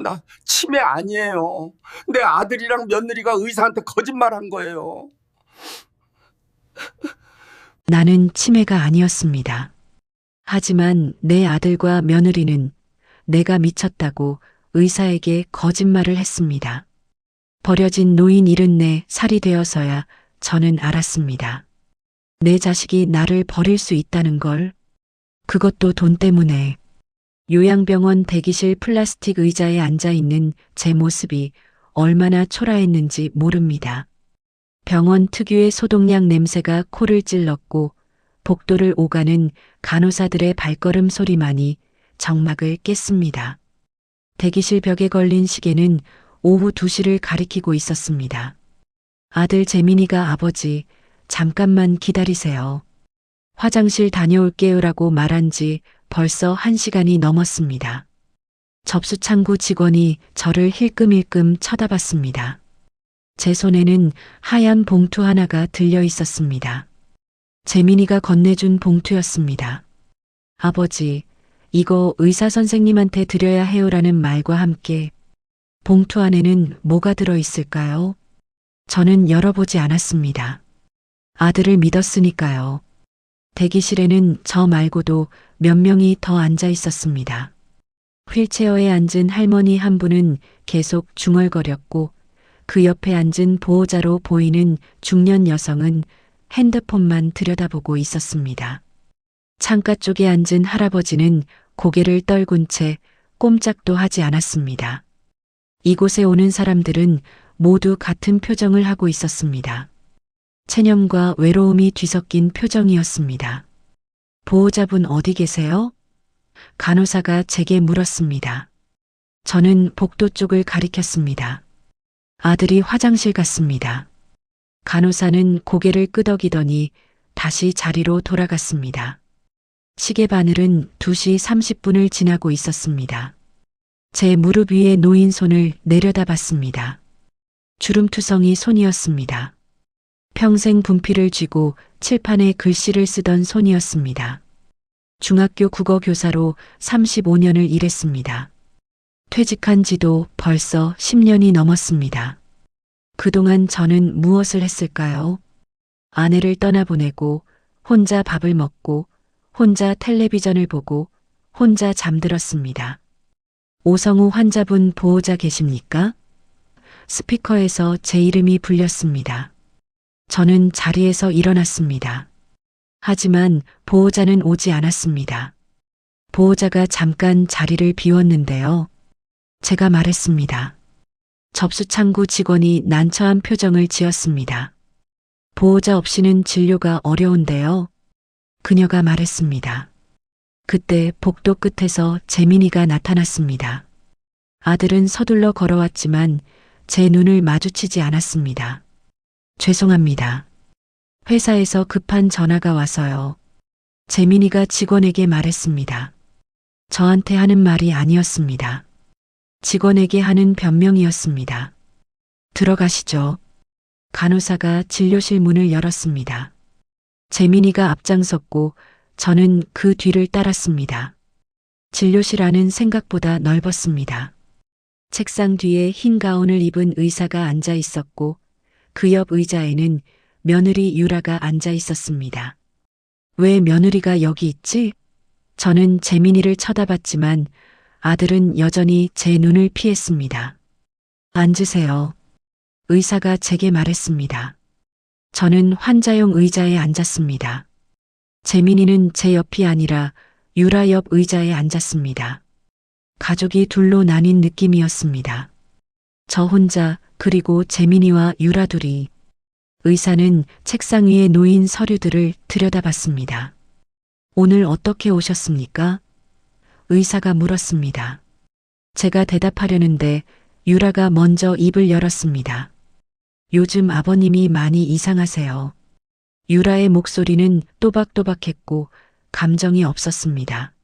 나 치매 아니에요. 내 아들이랑 며느리가 의사한테 거짓말한 거예요. 나는 치매가 아니었습니다. 하지만 내 아들과 며느리는 내가 미쳤다고 의사에게 거짓말을 했습니다. 버려진 노인 74살이 되어서야 저는 알았습니다. 내 자식이 나를 버릴 수 있다는 걸, 그것도 돈 때문에. 요양병원 대기실 플라스틱 의자에 앉아 있는 제 모습이 얼마나 초라했는지 모릅니다. 병원 특유의 소독약 냄새가 코를 찔렀고 복도를 오가는 간호사들의 발걸음 소리만이 정막을 깼습니다. 대기실 벽에 걸린 시계는 오후 2시를 가리키고 있었습니다. 아들 재민이가 아버지, 잠깐만 기다리세요. 화장실 다녀올게요라고 말한 지 벌써 1시간이 넘었습니다. 접수창구 직원이 저를 힐끔힐끔 쳐다봤습니다. 제 손에는 하얀 봉투 하나가 들려 있었습니다. 재민이가 건네준 봉투였습니다. 아버지, 이거 의사 선생님한테 드려야 해요라는 말과 함께 봉투 안에는 뭐가 들어 있을까요? 저는 열어보지 않았습니다. 아들을 믿었으니까요. 대기실에는 저 말고도 몇 명이 더 앉아 있었습니다. 휠체어에 앉은 할머니 한 분은 계속 중얼거렸고 그 옆에 앉은 보호자로 보이는 중년 여성은 핸드폰만 들여다보고 있었습니다. 창가 쪽에 앉은 할아버지는 고개를 떨군 채 꼼짝도 하지 않았습니다. 이곳에 오는 사람들은 모두 같은 표정을 하고 있었습니다. 체념과 외로움이 뒤섞인 표정이었습니다. 보호자분 어디 계세요? 간호사가 제게 물었습니다. 저는 복도 쪽을 가리켰습니다. 아들이 화장실 갔습니다. 간호사는 고개를 끄덕이더니 다시 자리로 돌아갔습니다. 시계 바늘은 2시 30분을 지나고 있었습니다. 제 무릎 위에 놓인 손을 내려다봤습니다. 주름투성이 손이었습니다. 평생 분필을 쥐고 칠판에 글씨를 쓰던 손이었습니다. 중학교 국어 교사로 35년을 일했습니다. 퇴직한 지도 벌써 10년이 넘었습니다. 그동안 저는 무엇을 했을까요? 아내를 떠나보내고 혼자 밥을 먹고 혼자 텔레비전을 보고 혼자 잠들었습니다. 오성우 환자분 보호자 계십니까? 스피커에서 제 이름이 불렸습니다. 저는 자리에서 일어났습니다. 하지만 보호자는 오지 않았습니다. 보호자가 잠깐 자리를 비웠는데요. 제가 말했습니다. 접수창구 직원이 난처한 표정을 지었습니다. 보호자 없이는 진료가 어려운데요. 그녀가 말했습니다. 그때 복도 끝에서 재민이가 나타났습니다. 아들은 서둘러 걸어왔지만 제 눈을 마주치지 않았습니다. 죄송합니다. 회사에서 급한 전화가 와서요. 재민이가 직원에게 말했습니다. 저한테 하는 말이 아니었습니다. 직원에게 하는 변명이었습니다. 들어가시죠. 간호사가 진료실 문을 열었습니다. 재민이가 앞장섰고 저는 그 뒤를 따랐습니다. 진료실 안은 생각보다 넓었습니다. 책상 뒤에 흰 가운을 입은 의사가 앉아 있었고 그 옆 의자에는 며느리 유라가 앉아 있었습니다. 왜 며느리가 여기 있지? 저는 재민이를 쳐다봤지만 아들은 여전히 제 눈을 피했습니다. 앉으세요. 의사가 제게 말했습니다. 저는 환자용 의자에 앉았습니다. 재민이는 제 옆이 아니라 유라 옆 의자에 앉았습니다. 가족이 둘로 나뉜 느낌이었습니다. 저 혼자 그리고 재민이와 유라 둘이. 의사는 책상 위에 놓인 서류들을 들여다봤습니다. 오늘 어떻게 오셨습니까? 의사가 물었습니다. 제가 대답하려는데 유라가 먼저 입을 열었습니다. 요즘 아버님이 많이 이상하세요. 유라의 목소리는 또박또박했고 감정이 없었습니다.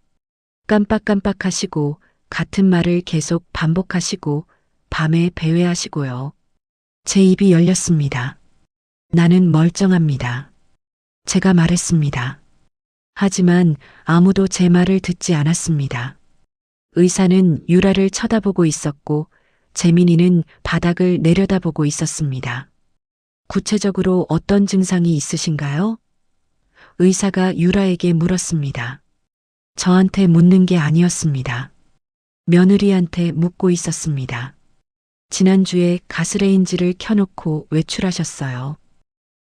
깜빡깜빡하시고 같은 말을 계속 반복하시고 밤에 배회하시고요. 제 입이 열렸습니다. 나는 멀쩡합니다. 제가 말했습니다. 하지만 아무도 제 말을 듣지 않았습니다. 의사는 유라를 쳐다보고 있었고 재민이는 바닥을 내려다보고 있었습니다. 구체적으로 어떤 증상이 있으신가요? 의사가 유라에게 물었습니다. 저한테 묻는 게 아니었습니다. 며느리한테 묻고 있었습니다. 지난주에 가스레인지를 켜놓고 외출하셨어요.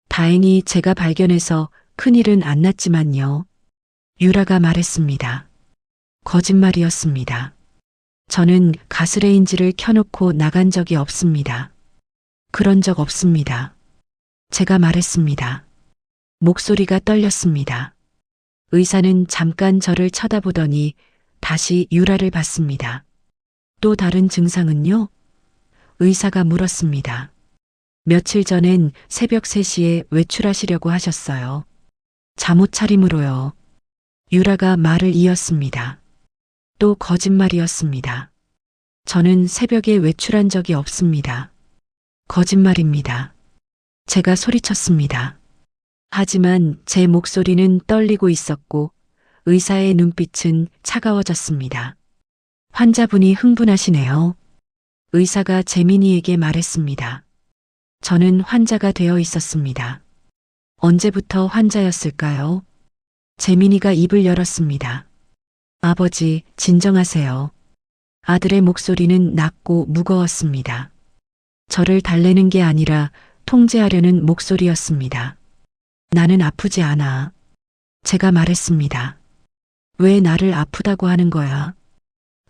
다행히 제가 발견해서 큰일은 안 났지만요. 유라가 말했습니다. 거짓말이었습니다. 저는 가스레인지를 켜놓고 나간 적이 없습니다. 그런 적 없습니다. 제가 말했습니다. 목소리가 떨렸습니다. 의사는 잠깐 저를 쳐다보더니 다시 유라를 봤습니다. 또 다른 증상은요? 의사가 물었습니다. 며칠 전엔 새벽 3시에 외출하시려고 하셨어요. 잠옷 차림으로요. 유라가 말을 이었습니다. 또 거짓말이었습니다. 저는 새벽에 외출한 적이 없습니다. 거짓말입니다. 제가 소리쳤습니다. 하지만 제 목소리는 떨리고 있었고 의사의 눈빛은 차가워졌습니다. 환자분이 흥분하시네요. 의사가 재민이에게 말했습니다. 저는 환자가 되어 있었습니다. 언제부터 환자였을까요? 재민이가 입을 열었습니다. 아버지, 진정하세요. 아들의 목소리는 낮고 무거웠습니다. 저를 달래는 게 아니라 통제하려는 목소리였습니다. 나는 아프지 않아. 제가 말했습니다. 왜 나를 아프다고 하는 거야?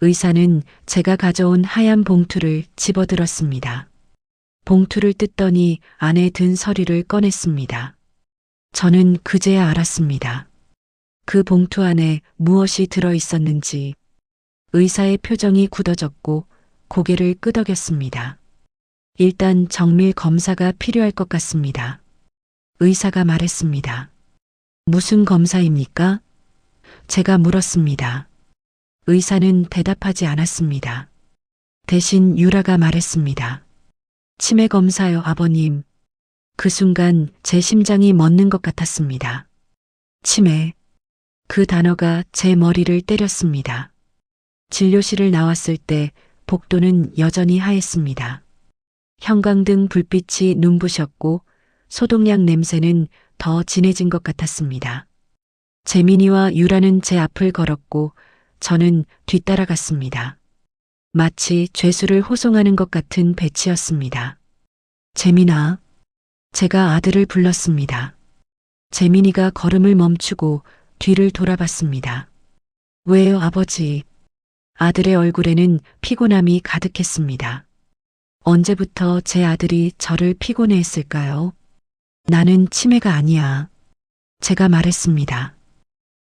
의사는 제가 가져온 하얀 봉투를 집어들었습니다. 봉투를 뜯더니 안에 든 서류를 꺼냈습니다. 저는 그제야 알았습니다. 그 봉투 안에 무엇이 들어 있었는지. 의사의 표정이 굳어졌고 고개를 끄덕였습니다. 일단 정밀 검사가 필요할 것 같습니다. 의사가 말했습니다. 무슨 검사입니까? 제가 물었습니다. 의사는 대답하지 않았습니다. 대신 유라가 말했습니다. 치매 검사요, 아버님. 그 순간 제 심장이 멎는 것 같았습니다. 치매. 그 단어가 제 머리를 때렸습니다. 진료실을 나왔을 때 복도는 여전히 하였습니다. 형광등 불빛이 눈부셨고 소독약 냄새는 더 진해진 것 같았습니다. 재민이와 유라는 제 앞을 걸었고 저는 뒤따라갔습니다. 마치 죄수를 호송하는 것 같은 배치였습니다. 재민아. 제가 아들을 불렀습니다. 재민이가 걸음을 멈추고 뒤를 돌아봤습니다. 왜요, 아버지? 아들의 얼굴에는 피곤함이 가득했습니다. 언제부터 제 아들이 저를 피곤해 했을까요? 나는 치매가 아니야. 제가 말했습니다.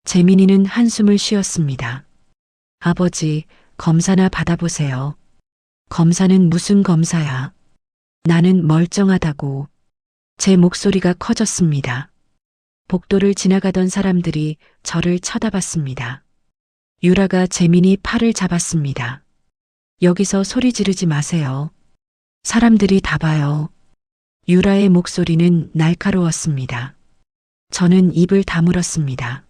재민이는 한숨을 쉬었습니다. 아버지, 검사나 받아보세요. 검사는 무슨 검사야? 나는 멀쩡하다고. 제 목소리가 커졌습니다. 복도를 지나가던 사람들이 저를 쳐다봤습니다. 유라가 재민이 팔을 잡았습니다. 여기서 소리 지르지 마세요. 사람들이 다 봐요. 유라의 목소리는 날카로웠습니다. 저는 입을 다물었습니다.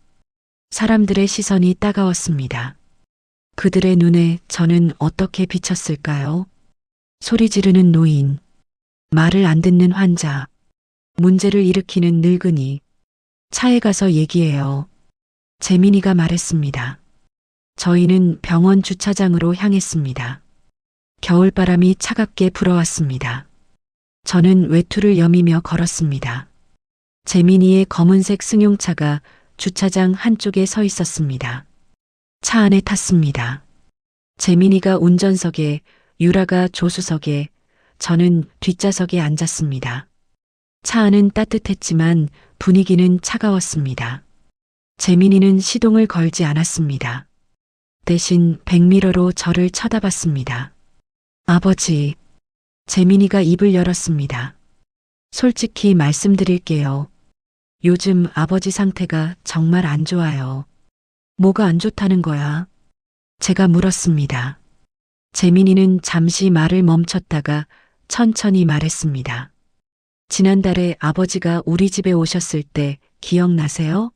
사람들의 시선이 따가웠습니다. 그들의 눈에 저는 어떻게 비쳤을까요? 소리 지르는 노인, 말을 안 듣는 환자, 문제를 일으키는 늙은이. 차에 가서 얘기해요. 재민이가 말했습니다. 저희는 병원 주차장으로 향했습니다. 겨울바람이 차갑게 불어왔습니다. 저는 외투를 여미며 걸었습니다. 재민이의 검은색 승용차가 주차장 한쪽에 서 있었습니다. 차 안에 탔습니다. 재민이가 운전석에, 유라가 조수석에, 저는 뒷좌석에 앉았습니다. 차 안은 따뜻했지만 분위기는 차가웠습니다. 재민이는 시동을 걸지 않았습니다. 대신 백미러로 저를 쳐다봤습니다. 아버지. 재민이가 입을 열었습니다. 솔직히 말씀드릴게요. 요즘 아버지 상태가 정말 안 좋아요. 뭐가 안 좋다는 거야? 제가 물었습니다. 재민이는 잠시 말을 멈췄다가 천천히 말했습니다. 지난달에 아버지가 우리 집에 오셨을 때 기억나세요?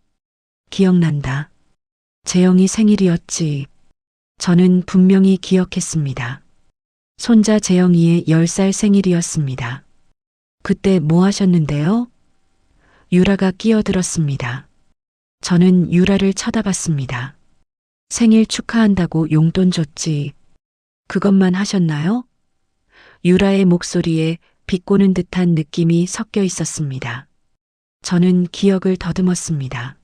기억난다. 재영이 생일이었지. 저는 분명히 기억했습니다. 손자 재영이의 10살 생일이었습니다. 그때 뭐 하셨는데요? 유라가 끼어들었습니다. 저는 유라를 쳐다봤습니다. 생일 축하한다고 용돈 줬지. 그것만 하셨나요? 유라의 목소리에 비꼬는 듯한 느낌이 섞여 있었습니다. 저는 기억을 더듬었습니다.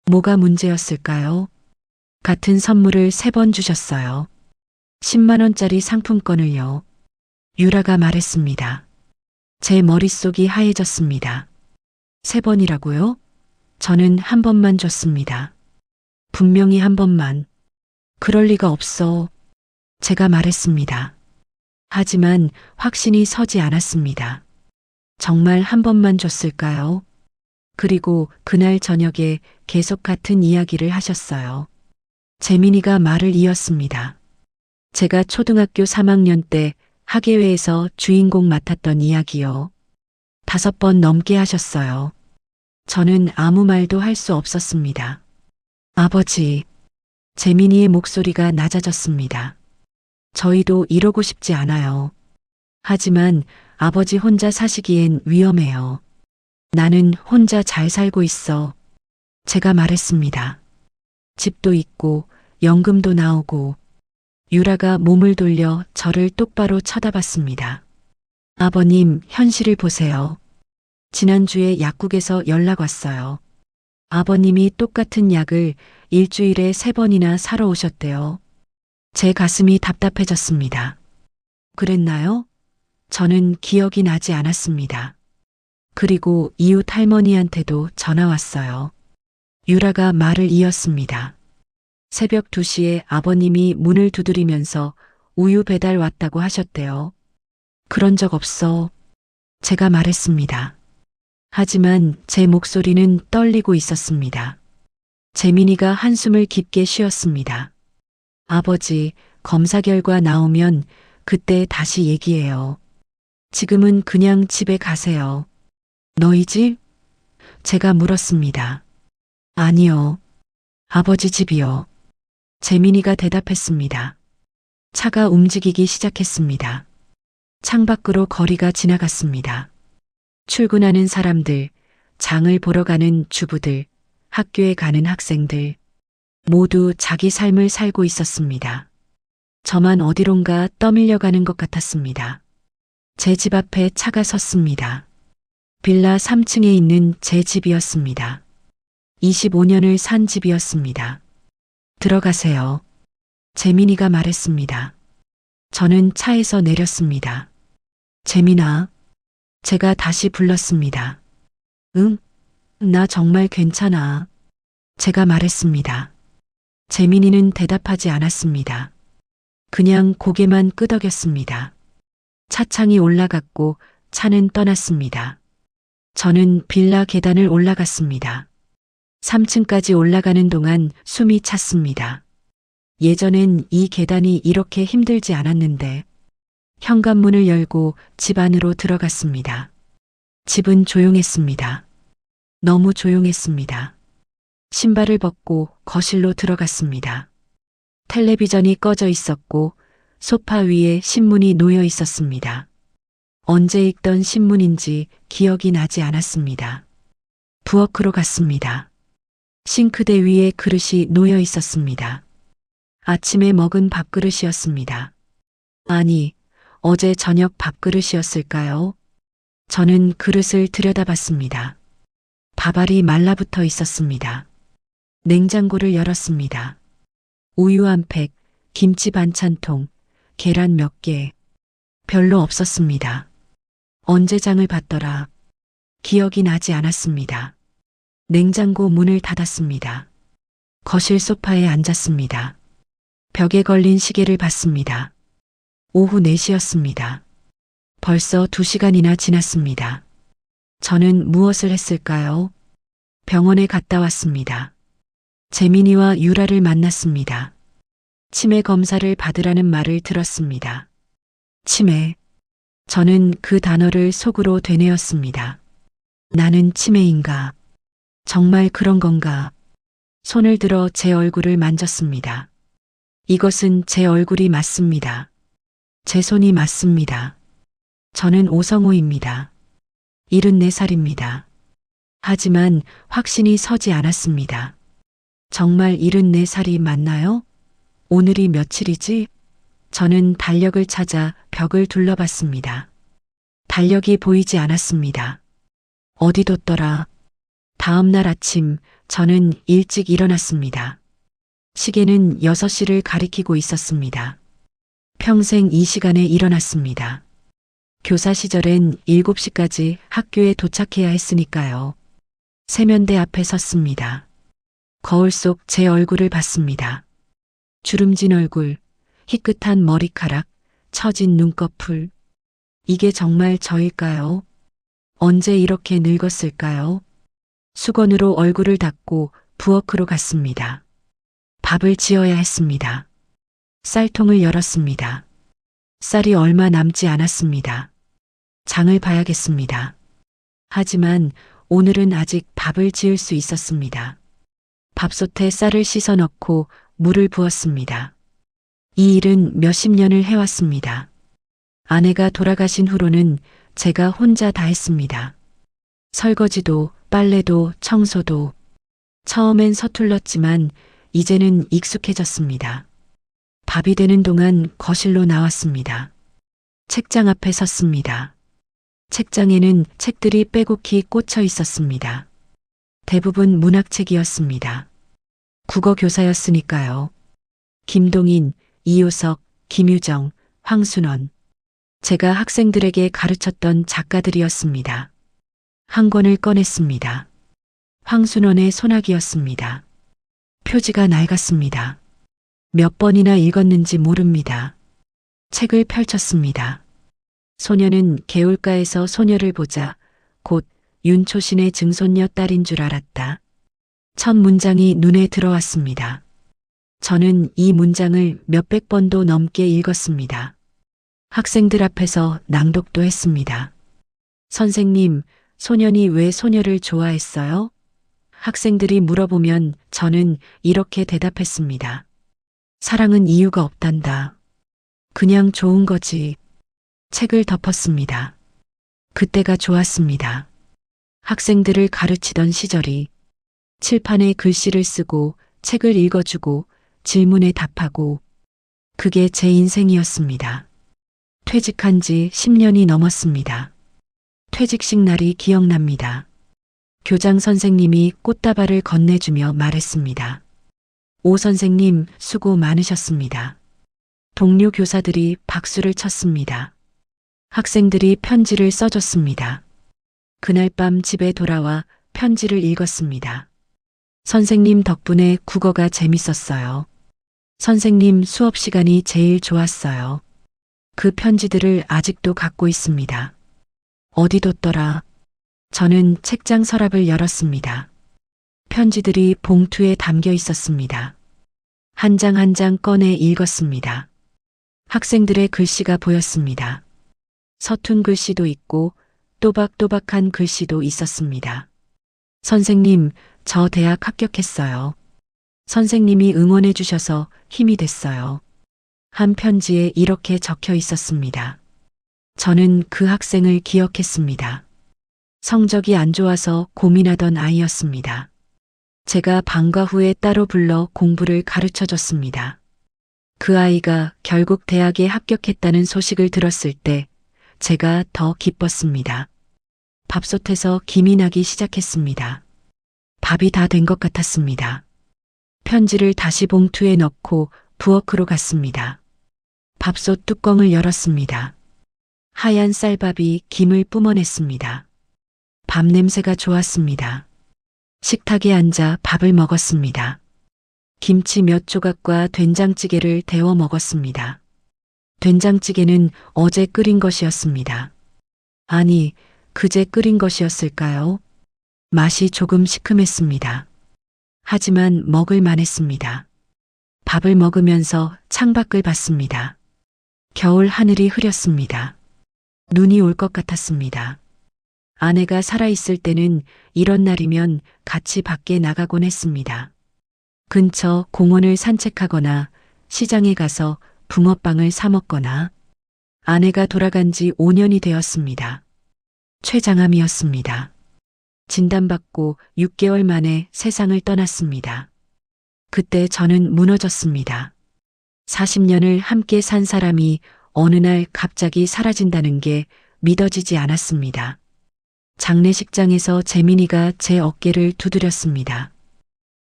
뭐가 문제였을까요? 같은 선물을 3번 주셨어요. 10만 원짜리 상품권을요. 유라가 말했습니다. 제 머릿속이 하얘졌습니다. 3번이라고요? 저는 한 번만 줬습니다. 분명히 한 번만. 그럴 리가 없어. 제가 말했습니다. 하지만 확신이 서지 않았습니다. 정말 한 번만 줬을까요? 그리고 그날 저녁에 계속 같은 이야기를 하셨어요. 재민이가 말을 이었습니다. 제가 초등학교 3학년 때 학예회에서 주인공 맡았던 이야기요. 5번 넘게 하셨어요. 저는 아무 말도 할 수 없었습니다. 아버지, 재민이의 목소리가 낮아졌습니다. 저희도 이러고 싶지 않아요. 하지만 아버지 혼자 사시기엔 위험해요. 나는 혼자 잘 살고 있어. 제가 말했습니다. 집도 있고 연금도 나오고. 유라가 몸을 돌려 저를 똑바로 쳐다봤습니다. 아버님, 현실을 보세요. 지난주에 약국에서 연락 왔어요. 아버님이 똑같은 약을 일주일에 3번이나 사러 오셨대요. 제 가슴이 답답해졌습니다. 그랬나요? 저는 기억이 나지 않았습니다. 그리고 이웃 할머니한테도 전화 왔어요. 유라가 말을 이었습니다. 새벽 2시에 아버님이 문을 두드리면서 우유 배달 왔다고 하셨대요. 그런 적 없어. 제가 말했습니다. 하지만 제 목소리는 떨리고 있었습니다. 재민이가 한숨을 깊게 쉬었습니다. 아버지, 검사 결과 나오면 그때 다시 얘기해요. 지금은 그냥 집에 가세요. 너희 집? 제가 물었습니다. 아니요. 아버지 집이요. 재민이가 대답했습니다. 차가 움직이기 시작했습니다. 창밖으로 거리가 지나갔습니다. 출근하는 사람들, 장을 보러 가는 주부들, 학교에 가는 학생들, 모두 자기 삶을 살고 있었습니다. 저만 어디론가 떠밀려 가는 것 같았습니다. 제 집 앞에 차가 섰습니다. 빌라 3층에 있는 제 집이었습니다. 25년을 산 집이었습니다. 들어가세요. 재민이가 말했습니다. 저는 차에서 내렸습니다. 재민아. 제가 다시 불렀습니다. 응? 나 정말 괜찮아. 제가 말했습니다. 재민이는 대답하지 않았습니다. 그냥 고개만 끄덕였습니다. 차창이 올라갔고 차는 떠났습니다. 저는 빌라 계단을 올라갔습니다. 3층까지 올라가는 동안 숨이 찼습니다. 예전엔 이 계단이 이렇게 힘들지 않았는데. 현관문을 열고 집 안으로 들어갔습니다. 집은 조용했습니다. 너무 조용했습니다. 신발을 벗고 거실로 들어갔습니다. 텔레비전이 꺼져 있었고 소파 위에 신문이 놓여 있었습니다. 언제 읽던 신문인지 기억이 나지 않았습니다. 부엌으로 갔습니다. 싱크대 위에 그릇이 놓여 있었습니다. 아침에 먹은 밥그릇이었습니다. 아니, 어제 저녁 밥그릇이었을까요? 저는 그릇을 들여다봤습니다. 밥알이 말라붙어 있었습니다. 냉장고를 열었습니다. 우유 한 팩, 김치 반찬통, 계란 몇 개. 별로 없었습니다. 언제 장을 봤더라. 기억이 나지 않았습니다. 냉장고 문을 닫았습니다. 거실 소파에 앉았습니다. 벽에 걸린 시계를 봤습니다. 오후 4시였습니다. 벌써 2시간이나 지났습니다. 저는 무엇을 했을까요? 병원에 갔다 왔습니다. 재민이와 유라를 만났습니다. 치매 검사를 받으라는 말을 들었습니다. 치매. 저는 그 단어를 속으로 되뇌었습니다. 나는 치매인가? 정말 그런 건가? 손을 들어 제 얼굴을 만졌습니다. 이것은 제 얼굴이 맞습니다. 제 손이 맞습니다. 저는 오성호입니다. 74살입니다. 하지만 확신이 서지 않았습니다. 정말 74살이 맞나요? 오늘이 며칠이지? 저는 달력을 찾아 벽을 둘러봤습니다. 달력이 보이지 않았습니다. 어디 뒀더라? 다음 날 아침 저는 일찍 일어났습니다. 시계는 6시를 가리키고 있었습니다. 평생 이 시간에 일어났습니다. 교사 시절엔 7시까지 학교에 도착해야 했으니까요. 세면대 앞에 섰습니다. 거울 속 제 얼굴을 봤습니다. 주름진 얼굴, 희끗한 머리카락, 처진 눈꺼풀. 이게 정말 저일까요? 언제 이렇게 늙었을까요? 수건으로 얼굴을 닦고 부엌으로 갔습니다. 밥을 지어야 했습니다. 쌀통을 열었습니다. 쌀이 얼마 남지 않았습니다. 장을 봐야겠습니다. 하지만 오늘은 아직 밥을 지을 수 있었습니다. 밥솥에 쌀을 씻어 넣고 물을 부었습니다. 이 일은 몇십 년을 해왔습니다. 아내가 돌아가신 후로는 제가 혼자 다 했습니다. 설거지도, 빨래도, 청소도. 처음엔 서툴렀지만 이제는 익숙해졌습니다. 밥이 되는 동안 거실로 나왔습니다. 책장 앞에 섰습니다. 책장에는 책들이 빼곡히 꽂혀 있었습니다. 대부분 문학책이었습니다. 국어 교사였으니까요. 김동인, 이효석, 김유정, 황순원. 제가 학생들에게 가르쳤던 작가들이었습니다. 한 권을 꺼냈습니다. 황순원의 소나기였습니다. 표지가 낡았습니다. 몇 번이나 읽었는지 모릅니다. 책을 펼쳤습니다. 소녀는 개울가에서 소녀를 보자 곧 윤초신의 증손녀 딸인 줄 알았다. 첫 문장이 눈에 들어왔습니다. 저는 이 문장을 몇백 번도 넘게 읽었습니다. 학생들 앞에서 낭독도 했습니다. 선생님, 소년이 왜 소녀를 좋아했어요? 학생들이 물어보면 저는 이렇게 대답했습니다. 사랑은 이유가 없단다. 그냥 좋은 거지. 책을 덮었습니다. 그때가 좋았습니다. 학생들을 가르치던 시절이 칠판에 글씨를 쓰고 책을 읽어주고 질문에 답하고 그게 제 인생이었습니다. 퇴직한 지 10년이 넘었습니다. 퇴직식 날이 기억납니다. 교장 선생님이 꽃다발을 건네주며 말했습니다. 오 선생님 수고 많으셨습니다. 동료 교사들이 박수를 쳤습니다. 학생들이 편지를 써줬습니다. 그날 밤 집에 돌아와 편지를 읽었습니다. 선생님 덕분에 국어가 재밌었어요. 선생님 수업 시간이 제일 좋았어요. 그 편지들을 아직도 갖고 있습니다. 어디 뒀더라? 저는 책장 서랍을 열었습니다. 편지들이 봉투에 담겨 있었습니다. 한 장 한 장 꺼내 읽었습니다. 학생들의 글씨가 보였습니다. 서툰 글씨도 있고 또박또박한 글씨도 있었습니다. 선생님, 저 대학 합격했어요. 선생님이 응원해 주셔서 힘이 됐어요. 한 편지에 이렇게 적혀 있었습니다. 저는 그 학생을 기억했습니다. 성적이 안 좋아서 고민하던 아이였습니다. 제가 방과 후에 따로 불러 공부를 가르쳐 줬습니다. 그 아이가 결국 대학에 합격했다는 소식을 들었을 때 제가 더 기뻤습니다. 밥솥에서 김이 나기 시작했습니다. 밥이 다 된 것 같았습니다. 편지를 다시 봉투에 넣고 부엌으로 갔습니다. 밥솥 뚜껑을 열었습니다. 하얀 쌀밥이 김을 뿜어냈습니다. 밥 냄새가 좋았습니다. 식탁에 앉아 밥을 먹었습니다. 김치 몇 조각과 된장찌개를 데워 먹었습니다. 된장찌개는 어제 끓인 것이었습니다. 아니, 그제 끓인 것이었을까요? 맛이 조금 시큼했습니다. 하지만 먹을 만했습니다. 밥을 먹으면서 창밖을 봤습니다. 겨울 하늘이 흐렸습니다. 눈이 올 것 같았습니다. 아내가 살아있을 때는 이런 날이면 같이 밖에 나가곤 했습니다. 근처 공원을 산책하거나 시장에 가서 붕어빵을 사 먹거나 아내가 돌아간 지 5년이 되었습니다. 췌장암이었습니다. 진단받고 6개월 만에 세상을 떠났습니다. 그때 저는 무너졌습니다. 40년을 함께 산 사람이 어느 날 갑자기 사라진다는 게 믿어지지 않았습니다. 장례식장에서 재민이가 제 어깨를 두드렸습니다.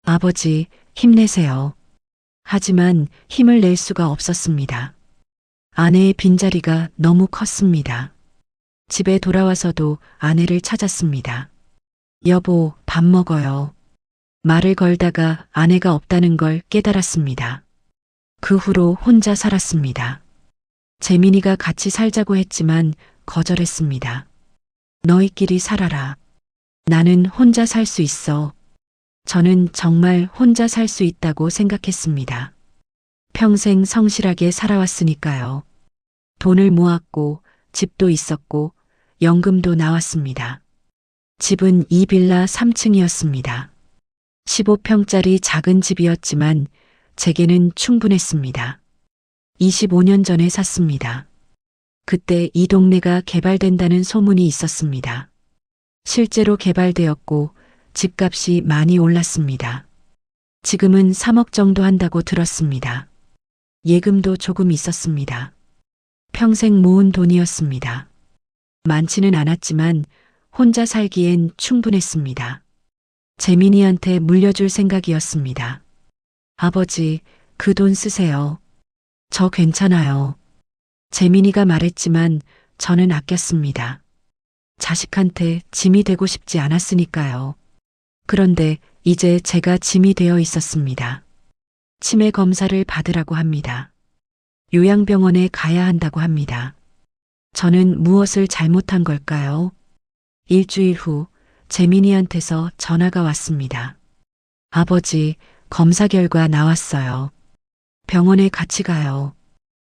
아버지, 힘내세요. 하지만 힘을 낼 수가 없었습니다. 아내의 빈자리가 너무 컸습니다. 집에 돌아와서도 아내를 찾았습니다. 여보, 밥 먹어요. 말을 걸다가 아내가 없다는 걸 깨달았습니다. 그 후로 혼자 살았습니다. 재민이가 같이 살자고 했지만 거절했습니다. 너희끼리 살아라. 나는 혼자 살 수 있어. 저는 정말 혼자 살 수 있다고 생각했습니다. 평생 성실하게 살아왔으니까요. 돈을 모았고 집도 있었고 연금도 나왔습니다. 집은 2빌라 3층이었습니다. 15평짜리 작은 집이었지만 제게는 충분했습니다. 25년 전에 샀습니다. 그때 이 동네가 개발된다는 소문이 있었습니다. 실제로 개발되었고 집값이 많이 올랐습니다. 지금은 3억 정도 한다고 들었습니다. 예금도 조금 있었습니다. 평생 모은 돈이었습니다. 많지는 않았지만 혼자 살기엔 충분했습니다. 재민이한테 물려줄 생각이었습니다. 아버지, 그 돈 쓰세요. 저 괜찮아요. 재민이가 말했지만 저는 아꼈습니다. 자식한테 짐이 되고 싶지 않았으니까요. 그런데 이제 제가 짐이 되어 있었습니다. 치매 검사를 받으라고 합니다. 요양병원에 가야 한다고 합니다. 저는 무엇을 잘못한 걸까요? 일주일 후 재민이한테서 전화가 왔습니다. 아버지, 검사 결과 나왔어요. 병원에 같이 가요.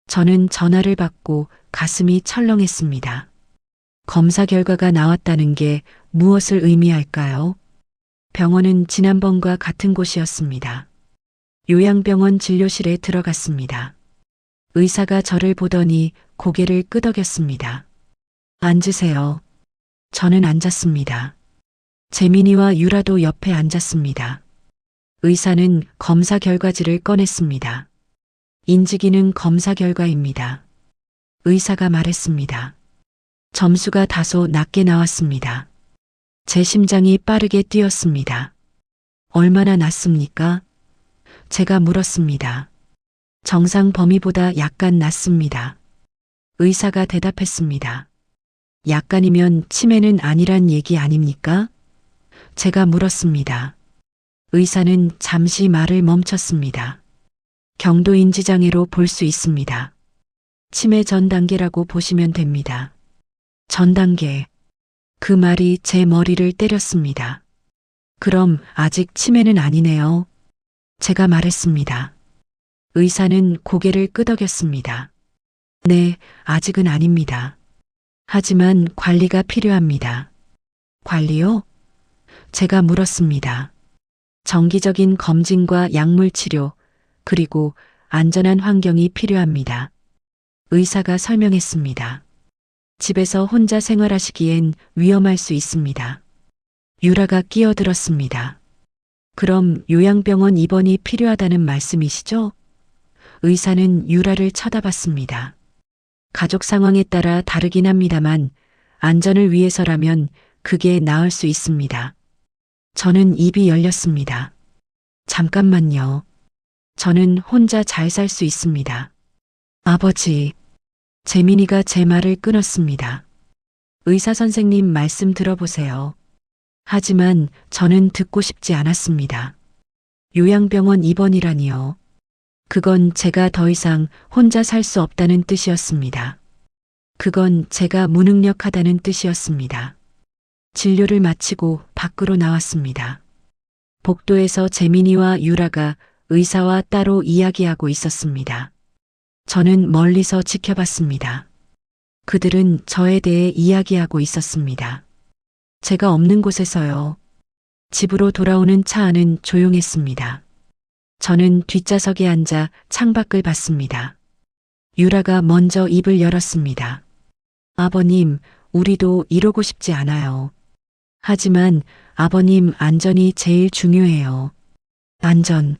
저는 전화를 받고 가슴이 철렁했습니다. 검사 결과가 나왔다는 게 무엇을 의미할까요? 병원은 지난번과 같은 곳이었습니다. 요양병원 진료실에 들어갔습니다. 의사가 저를 보더니 고개를 끄덕였습니다. 앉으세요. 저는 앉았습니다. 재민이와 유라도 옆에 앉았습니다. 의사는 검사 결과지를 꺼냈습니다. 인지기능 검사 결과입니다. 의사가 말했습니다. 점수가 다소 낮게 나왔습니다. 제 심장이 빠르게 뛰었습니다. 얼마나 낮습니까? 제가 물었습니다. 정상 범위보다 약간 낮습니다. 의사가 대답했습니다. 약간이면 치매는 아니란 얘기 아닙니까? 제가 물었습니다. 의사는 잠시 말을 멈췄습니다. 경도인지장애로 볼 수 있습니다. 치매 전 단계라고 보시면 됩니다. 전 단계. 그 말이 제 머리를 때렸습니다. 그럼 아직 치매는 아니네요. 제가 말했습니다. 의사는 고개를 끄덕였습니다. 네, 아직은 아닙니다. 하지만 관리가 필요합니다. 관리요? 제가 물었습니다. 정기적인 검진과 약물 치료, 그리고 안전한 환경이 필요합니다. 의사가 설명했습니다. 집에서 혼자 생활하시기엔 위험할 수 있습니다. 유라가 끼어들었습니다. 그럼 요양병원 입원이 필요하다는 말씀이시죠? 의사는 유라를 쳐다봤습니다. 가족 상황에 따라 다르긴 합니다만 안전을 위해서라면 그게 나을 수 있습니다. 저는 입이 열렸습니다. 잠깐만요. 저는 혼자 잘 살 수 있습니다. 아버지, 재민이가 제 말을 끊었습니다. 의사 선생님 말씀 들어보세요. 하지만 저는 듣고 싶지 않았습니다. 요양병원 입원이라니요. 그건 제가 더 이상 혼자 살 수 없다는 뜻이었습니다. 그건 제가 무능력하다는 뜻이었습니다. 진료를 마치고 밖으로 나왔습니다. 복도에서 재민이와 유라가 의사와 따로 이야기하고 있었습니다. 저는 멀리서 지켜봤습니다. 그들은 저에 대해 이야기하고 있었습니다. 제가 없는 곳에서요. 집으로 돌아오는 차 안은 조용했습니다. 저는 뒷좌석에 앉아 창밖을 봤습니다. 유라가 먼저 입을 열었습니다. 아버님, 우리도 이러고 싶지 않아요. 하지만 아버님 안전이 제일 중요해요. 안전.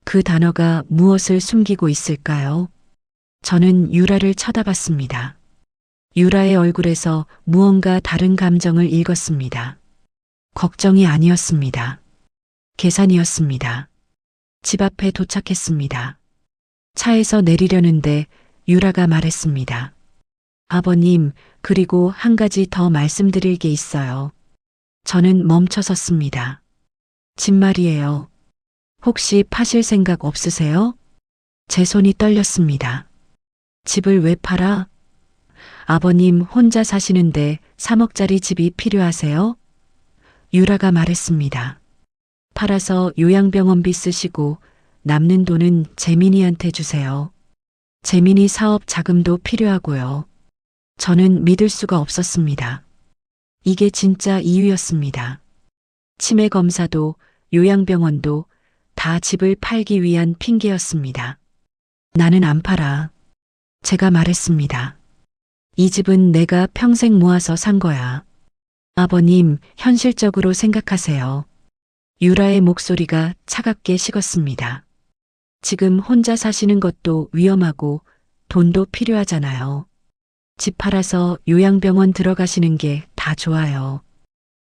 그 단어가 무엇을 숨기고 있을까요? 저는 유라를 쳐다봤습니다. 유라의 얼굴에서 무언가 다른 감정을 읽었습니다. 걱정이 아니었습니다. 계산이었습니다. 집 앞에 도착했습니다. 차에서 내리려는데 유라가 말했습니다. 아버님, 그리고 한 가지 더 말씀드릴 게 있어요. 저는 멈춰섰습니다. 집 말이에요. 혹시 파실 생각 없으세요? 제 손이 떨렸습니다. 집을 왜 팔아? 아버님 혼자 사시는데 3억짜리 집이 필요하세요? 유라가 말했습니다. 팔아서 요양병원비 쓰시고 남는 돈은 재민이한테 주세요. 재민이 사업 자금도 필요하고요. 저는 믿을 수가 없었습니다. 이게 진짜 이유였습니다. 치매 검사도 요양병원도 다 집을 팔기 위한 핑계였습니다. 나는 안 팔아. 제가 말했습니다. 이 집은 내가 평생 모아서 산 거야. 아버님, 현실적으로 생각하세요. 유라의 목소리가 차갑게 식었습니다. 지금 혼자 사시는 것도 위험하고 돈도 필요하잖아요. 집 팔아서 요양병원 들어가시는 게 다 좋아요.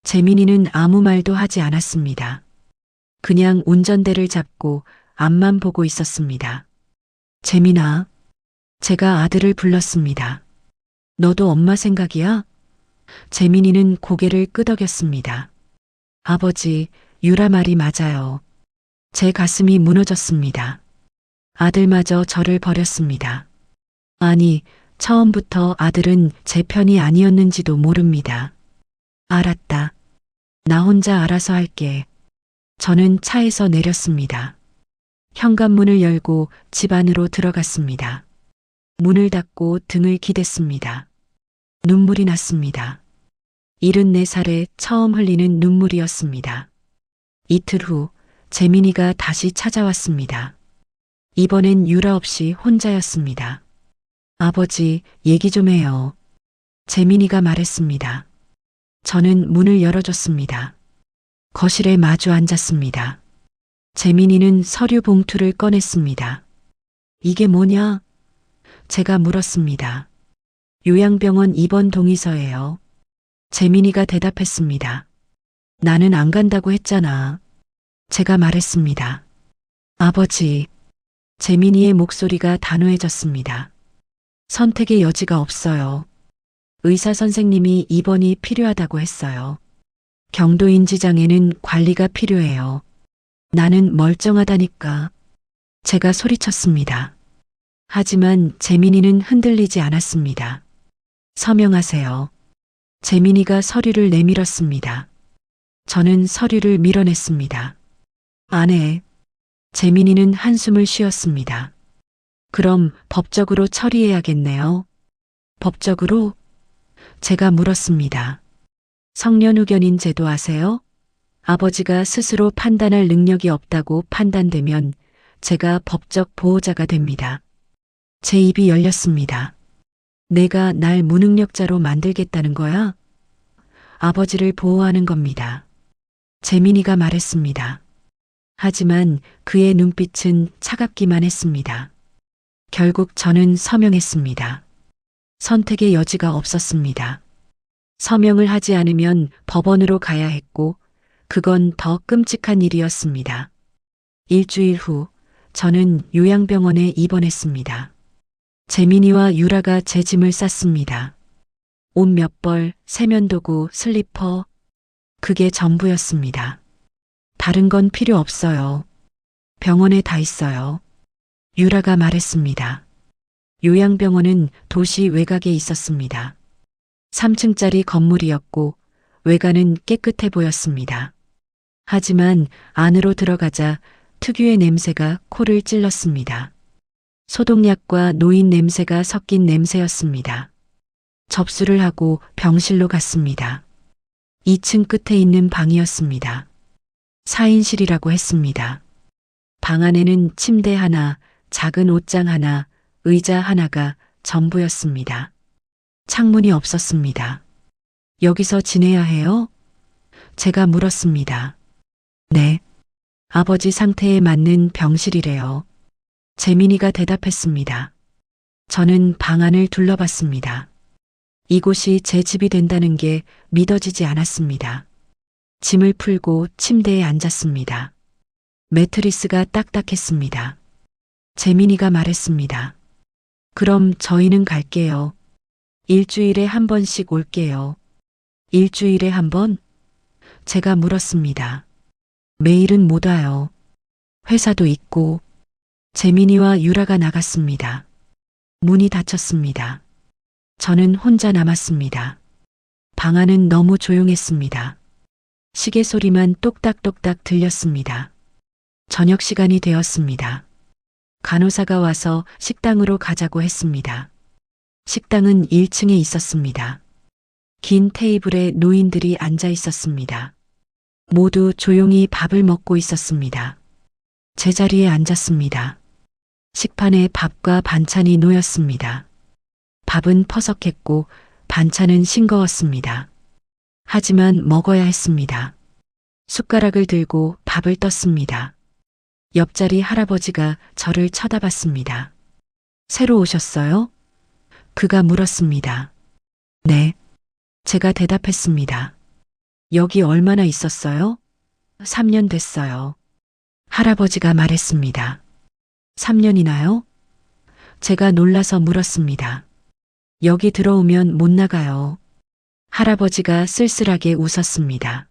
재민이는 아무 말도 하지 않았습니다. 그냥 운전대를 잡고 앞만 보고 있었습니다. 재민아, 제가 아들을 불렀습니다. 너도 엄마 생각이야? 재민이는 고개를 끄덕였습니다. 아버지, 유라 말이 맞아요. 제 가슴이 무너졌습니다. 아들마저 저를 버렸습니다. 아니, 처음부터 아들은 제 편이 아니었는지도 모릅니다. 알았다. 나 혼자 알아서 할게. 저는 차에서 내렸습니다. 현관문을 열고 집 안으로 들어갔습니다. 문을 닫고 등을 기댔습니다. 눈물이 났습니다. 74살에 처음 흘리는 눈물이었습니다. 이틀 후 재민이가 다시 찾아왔습니다. 이번엔 유라 없이 혼자였습니다. 아버지, 얘기 좀 해요. 재민이가 말했습니다. 저는 문을 열어줬습니다. 거실에 마주 앉았습니다. 재민이는 서류 봉투를 꺼냈습니다. 이게 뭐냐? 제가 물었습니다. 요양병원 입원 동의서예요. 재민이가 대답했습니다. 나는 안 간다고 했잖아. 제가 말했습니다. 아버지, 재민이의 목소리가 단호해졌습니다. 선택의 여지가 없어요. 의사 선생님이 입원이 필요하다고 했어요. 경도인지장애는 관리가 필요해요. 나는 멀쩡하다니까. 제가 소리쳤습니다. 하지만 재민이는 흔들리지 않았습니다. 서명하세요. 재민이가 서류를 내밀었습니다. 저는 서류를 밀어냈습니다. 안 해. 재민이는 한숨을 쉬었습니다. 그럼 법적으로 처리해야겠네요. 법적으로? 제가 물었습니다. 성년후견인 제도 아세요? 아버지가 스스로 판단할 능력이 없다고 판단되면 제가 법적 보호자가 됩니다. 제 입이 열렸습니다. 내가 날 무능력자로 만들겠다는 거야? 아버지를 보호하는 겁니다. 재민이가 말했습니다. 하지만 그의 눈빛은 차갑기만 했습니다. 결국 저는 서명했습니다. 선택의 여지가 없었습니다. 서명을 하지 않으면 법원으로 가야 했고, 그건 더 끔찍한 일이었습니다. 일주일 후, 저는 요양병원에 입원했습니다. 재민이와 유라가 제 짐을 쌌습니다. 옷 몇 벌, 세면도구, 슬리퍼, 그게 전부였습니다. 다른 건 필요 없어요. 병원에 다 있어요. 유라가 말했습니다. 요양병원은 도시 외곽에 있었습니다. 3층짜리 건물이었고 외관은 깨끗해 보였습니다. 하지만 안으로 들어가자 특유의 냄새가 코를 찔렀습니다. 소독약과 노인 냄새가 섞인 냄새였습니다. 접수를 하고 병실로 갔습니다. 2층 끝에 있는 방이었습니다. 4인실이라고 했습니다. 방 안에는 침대 하나, 작은 옷장 하나, 의자 하나가 전부였습니다. 창문이 없었습니다. 여기서 지내야 해요? 제가 물었습니다. 네. 아버지 상태에 맞는 병실이래요. 재민이가 대답했습니다. 저는 방 안을 둘러봤습니다. 이곳이 제 집이 된다는 게 믿어지지 않았습니다. 짐을 풀고 침대에 앉았습니다. 매트리스가 딱딱했습니다. 재민이가 말했습니다. 그럼 저희는 갈게요. 일주일에 한 번씩 올게요. 일주일에 한 번? 제가 물었습니다. 매일은 못 와요. 회사도 있고. 재민이와 유라가 나갔습니다. 문이 닫혔습니다. 저는 혼자 남았습니다. 방 안은 너무 조용했습니다. 시계 소리만 똑딱똑딱 들렸습니다. 저녁 시간이 되었습니다. 간호사가 와서 식당으로 가자고 했습니다. 식당은 1층에 있었습니다. 긴 테이블에 노인들이 앉아 있었습니다. 모두 조용히 밥을 먹고 있었습니다. 제자리에 앉았습니다. 식판에 밥과 반찬이 놓였습니다. 밥은 퍼석했고 반찬은 싱거웠습니다. 하지만 먹어야 했습니다. 숟가락을 들고 밥을 떴습니다. 옆자리 할아버지가 저를 쳐다봤습니다. 새로 오셨어요? 그가 물었습니다. 네. 제가 대답했습니다. 여기 얼마나 있었어요? 3년 됐어요. 할아버지가 말했습니다. 3년이나요? 제가 놀라서 물었습니다. 여기 들어오면 못 나가요. 할아버지가 쓸쓸하게 웃었습니다.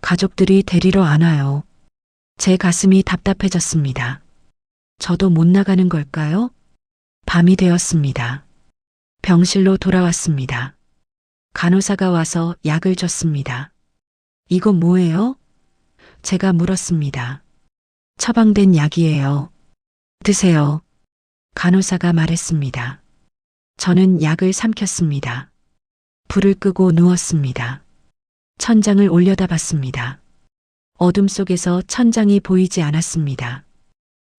가족들이 데리러 안 와요. 제 가슴이 답답해졌습니다. 저도 못 나가는 걸까요? 밤이 되었습니다. 병실로 돌아왔습니다. 간호사가 와서 약을 줬습니다. 이거 뭐예요? 제가 물었습니다. 처방된 약이에요. 드세요. 간호사가 말했습니다. 저는 약을 삼켰습니다. 불을 끄고 누웠습니다. 천장을 올려다봤습니다. 어둠 속에서 천장이 보이지 않았습니다.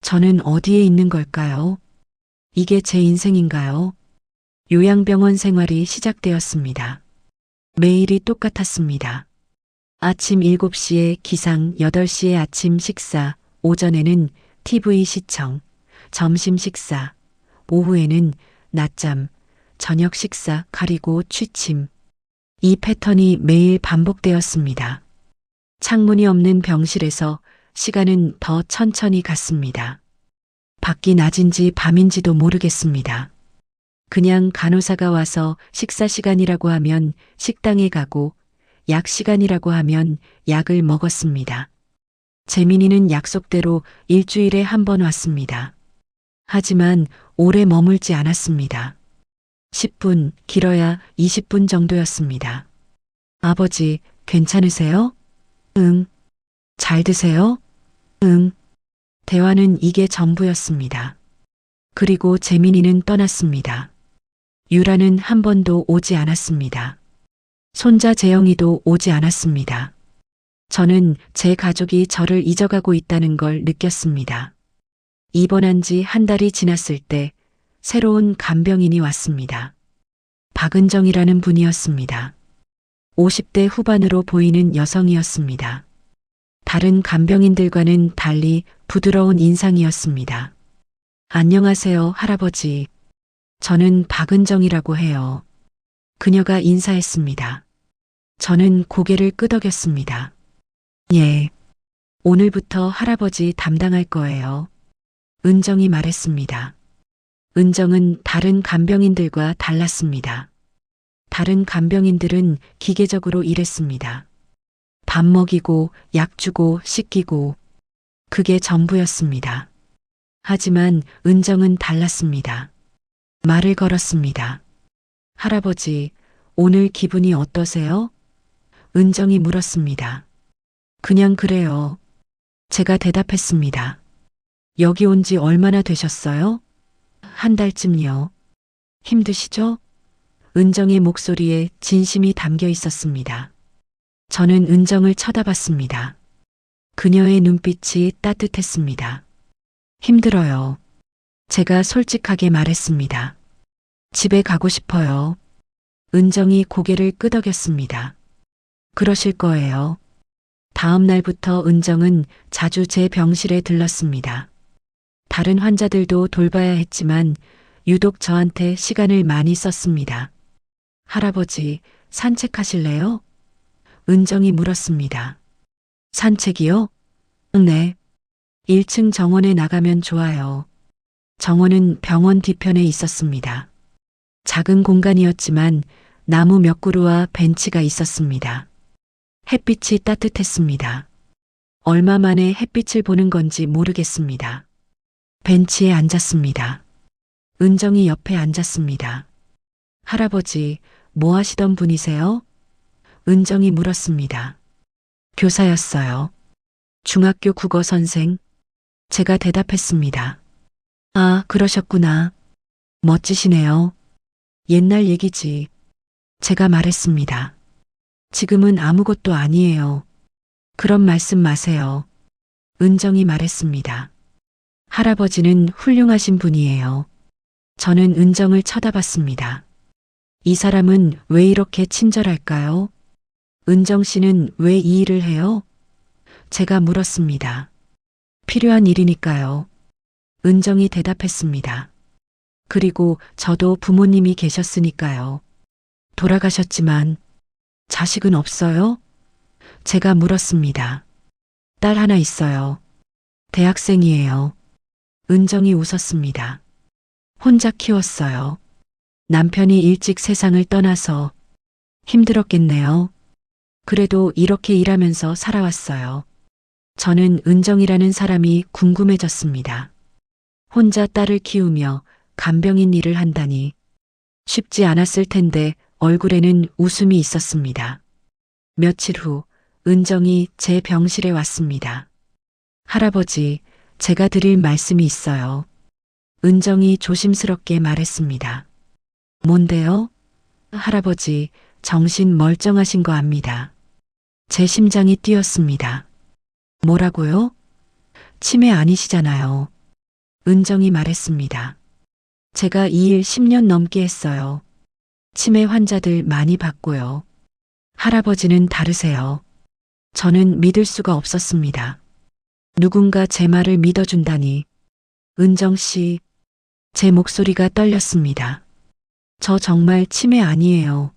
저는 어디에 있는 걸까요? 이게 제 인생인가요? 요양병원 생활이 시작되었습니다. 매일이 똑같았습니다. 아침 7시에 기상, 8시에 아침 식사, 오전에는 TV 시청, 점심 식사, 오후에는 낮잠, 저녁 식사, 가리고 취침. 이 패턴이 매일 반복되었습니다. 창문이 없는 병실에서 시간은 더 천천히 갔습니다. 밖이 낮인지 밤인지도 모르겠습니다. 그냥 간호사가 와서 식사 시간이라고 하면 식당에 가고 약 시간이라고 하면 약을 먹었습니다. 재민이는 약속대로 일주일에 한 번 왔습니다. 하지만 오래 머물지 않았습니다. 10분, 길어야 20분 정도였습니다. 아버지, 괜찮으세요? 응. 잘 드세요? 응. 대화는 이게 전부였습니다. 그리고 재민이는 떠났습니다. 유라는 한 번도 오지 않았습니다. 손자 재영이도 오지 않았습니다. 저는 제 가족이 저를 잊어가고 있다는 걸 느꼈습니다. 입원한 지 한 달이 지났을 때 새로운 간병인이 왔습니다. 박은정이라는 분이었습니다. 50대 후반으로 보이는 여성이었습니다. 다른 간병인들과는 달리 부드러운 인상이었습니다. 안녕하세요, 할아버지. 저는 박은정이라고 해요. 그녀가 인사했습니다. 저는 고개를 끄덕였습니다. 예. 오늘부터 할아버지 담당할 거예요. 은정이 말했습니다. 은정은 다른 간병인들과 달랐습니다. 다른 간병인들은 기계적으로 일했습니다. 밥 먹이고 약 주고 씻기고 그게 전부였습니다. 하지만 은정은 달랐습니다. 말을 걸었습니다. 할아버지, 오늘 기분이 어떠세요? 은정이 물었습니다. 그냥 그래요. 제가 대답했습니다. 여기 온 지 얼마나 되셨어요? 한 달쯤요. 힘드시죠? 은정의 목소리에 진심이 담겨 있었습니다. 저는 은정을 쳐다봤습니다. 그녀의 눈빛이 따뜻했습니다. 힘들어요. 제가 솔직하게 말했습니다. 집에 가고 싶어요. 은정이 고개를 끄덕였습니다. 그러실 거예요. 다음 날부터 은정은 자주 제 병실에 들렀습니다. 다른 환자들도 돌봐야 했지만 유독 저한테 시간을 많이 썼습니다. 할아버지, 산책하실래요? 은정이 물었습니다. 산책이요? 네. 1층 정원에 나가면 좋아요. 정원은 병원 뒤편에 있었습니다. 작은 공간이었지만 나무 몇 그루와 벤치가 있었습니다. 햇빛이 따뜻했습니다. 얼마 만에 햇빛을 보는 건지 모르겠습니다. 벤치에 앉았습니다. 은정이 옆에 앉았습니다. 할아버지, 뭐 하시던 분이세요? 은정이 물었습니다. 교사였어요. 중학교 국어 선생. 제가 대답했습니다. 아, 그러셨구나. 멋지시네요. 옛날 얘기지. 제가 말했습니다. 지금은 아무것도 아니에요. 그런 말씀 마세요. 은정이 말했습니다. 할아버지는 훌륭하신 분이에요. 저는 은정을 쳐다봤습니다. 이 사람은 왜 이렇게 친절할까요? 은정 씨는 왜 이 일을 해요? 제가 물었습니다. 필요한 일이니까요. 은정이 대답했습니다. 그리고 저도 부모님이 계셨으니까요. 돌아가셨지만 자식은 없어요? 제가 물었습니다. 딸 하나 있어요. 대학생이에요. 은정이 웃었습니다. 혼자 키웠어요. 남편이 일찍 세상을 떠나서 힘들었겠네요. 그래도 이렇게 일하면서 살아왔어요. 저는 은정이라는 사람이 궁금해졌습니다. 혼자 딸을 키우며 간병인 일을 한다니 쉽지 않았을 텐데 얼굴에는 웃음이 있었습니다. 며칠 후 은정이 제 병실에 왔습니다. 할아버지, 제가 드릴 말씀이 있어요. 은정이 조심스럽게 말했습니다. 뭔데요? 할아버지, 정신 멀쩡하신 거 압니다. 제 심장이 뛰었습니다. 뭐라고요? 치매 아니시잖아요. 은정이 말했습니다. 제가 이 일 10년 넘게 했어요. 치매 환자들 많이 봤고요. 할아버지는 다르세요. 저는 믿을 수가 없었습니다. 누군가 제 말을 믿어준다니. 은정 씨, 제 목소리가 떨렸습니다. 저 정말 치매 아니에요.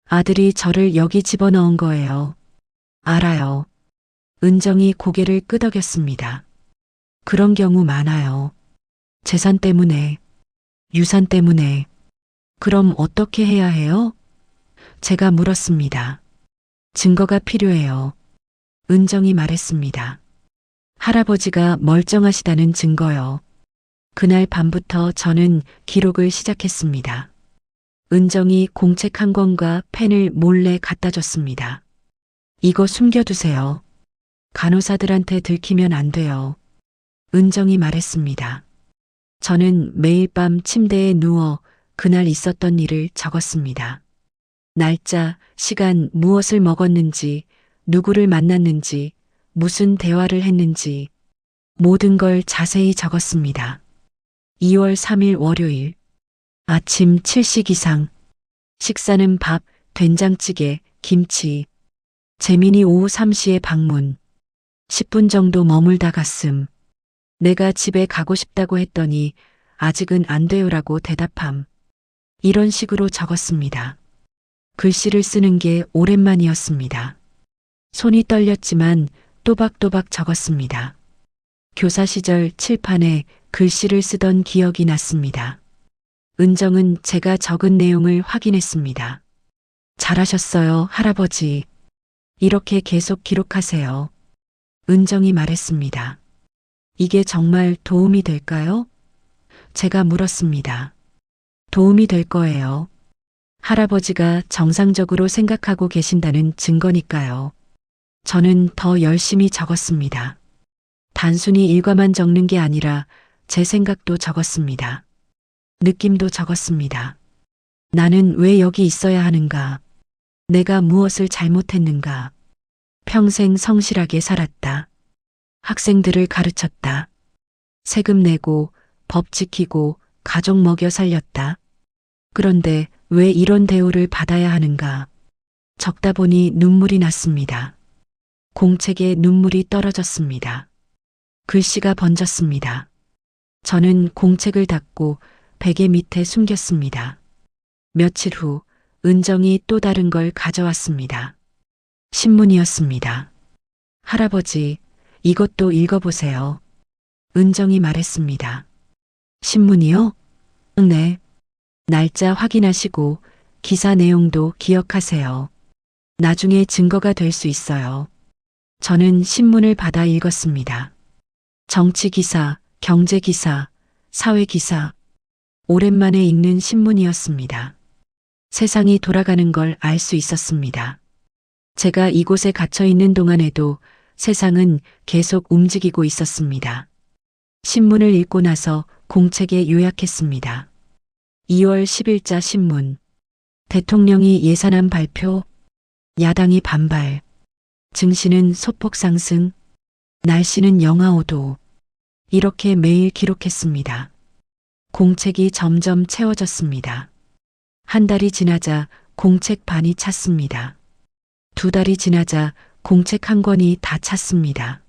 아들이 저를 여기 집어넣은 거예요. 알아요. 은정이 고개를 끄덕였습니다. 그런 경우 많아요. 재산 때문에, 유산 때문에. 그럼 어떻게 해야 해요? 제가 물었습니다. 증거가 필요해요. 은정이 말했습니다. 할아버지가 멀쩡하시다는 증거요. 그날 밤부터 저는 기록을 시작했습니다. 은정이 공책 한 권과 펜을 몰래 갖다 줬습니다. 이거 숨겨두세요. 간호사들한테 들키면 안 돼요. 은정이 말했습니다. 저는 매일 밤 침대에 누워 그날 있었던 일을 적었습니다. 날짜, 시간, 무엇을 먹었는지, 누구를 만났는지, 무슨 대화를 했는지, 모든 걸 자세히 적었습니다. 2월 3일 월요일, 아침 7시 기상, 식사는 밥, 된장찌개, 김치, 재민이 오후 3시에 방문, 10분 정도 머물다 갔음. 내가 집에 가고 싶다고 했더니 아직은 안 돼요라고 대답함. 이런 식으로 적었습니다. 글씨를 쓰는 게 오랜만이었습니다. 손이 떨렸지만 또박또박 적었습니다. 교사 시절 칠판에 글씨를 쓰던 기억이 났습니다. 은정은 제가 적은 내용을 확인했습니다. 잘하셨어요, 할아버지. 이렇게 계속 기록하세요. 은정이 말했습니다. 이게 정말 도움이 될까요? 제가 물었습니다. 도움이 될 거예요. 할아버지가 정상적으로 생각하고 계신다는 증거니까요. 저는 더 열심히 적었습니다. 단순히 일과만 적는 게 아니라 제 생각도 적었습니다. 느낌도 적었습니다. 나는 왜 여기 있어야 하는가? 내가 무엇을 잘못했는가? 평생 성실하게 살았다. 학생들을 가르쳤다. 세금 내고 법 지키고 가족 먹여 살렸다. 그런데 왜 이런 대우를 받아야 하는가? 적다 보니 눈물이 났습니다. 공책에 눈물이 떨어졌습니다. 글씨가 번졌습니다. 저는 공책을 닫고 베개 밑에 숨겼습니다. 며칠 후 은정이 또 다른 걸 가져왔습니다. 신문이었습니다. 할아버지, 이것도 읽어보세요. 은정이 말했습니다. 신문이요? 네. 날짜 확인하시고 기사 내용도 기억하세요. 나중에 증거가 될 수 있어요. 저는 신문을 받아 읽었습니다. 정치 기사, 경제 기사, 사회 기사. 오랜만에 읽는 신문이었습니다. 세상이 돌아가는 걸 알 수 있었습니다. 제가 이곳에 갇혀 있는 동안에도 세상은 계속 움직이고 있었습니다. 신문을 읽고 나서 공책에 요약했습니다. 2월 10일자 신문. 대통령이 예산안 발표. 야당이 반발. 증시는 소폭 상승. 날씨는 영하 5도. 이렇게 매일 기록했습니다. 공책이 점점 채워졌습니다. 한 달이 지나자 공책 반이 찼습니다. 2달이 지나자 공책 한 권이 다 찼습니다.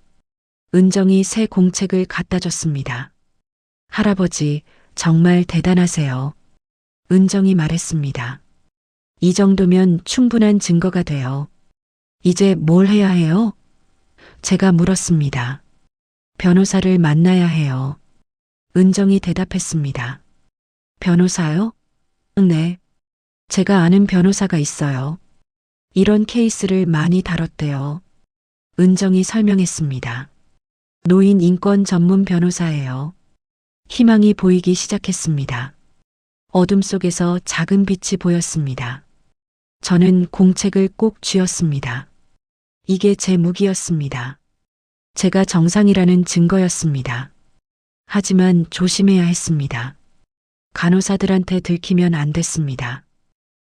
은정이 새 공책을 갖다 줬습니다. 할아버지, 정말 대단하세요. 은정이 말했습니다. 이 정도면 충분한 증거가 돼요. 이제 뭘 해야 해요? 제가 물었습니다. 변호사를 만나야 해요. 은정이 대답했습니다. 변호사요? 네. 제가 아는 변호사가 있어요. 이런 케이스를 많이 다뤘대요. 은정이 설명했습니다. 노인 인권 전문 변호사예요. 희망이 보이기 시작했습니다. 어둠 속에서 작은 빛이 보였습니다. 저는 공책을 꼭 쥐었습니다. 이게 제 무기였습니다. 제가 정상이라는 증거였습니다. 하지만 조심해야 했습니다. 간호사들한테 들키면 안 됐습니다.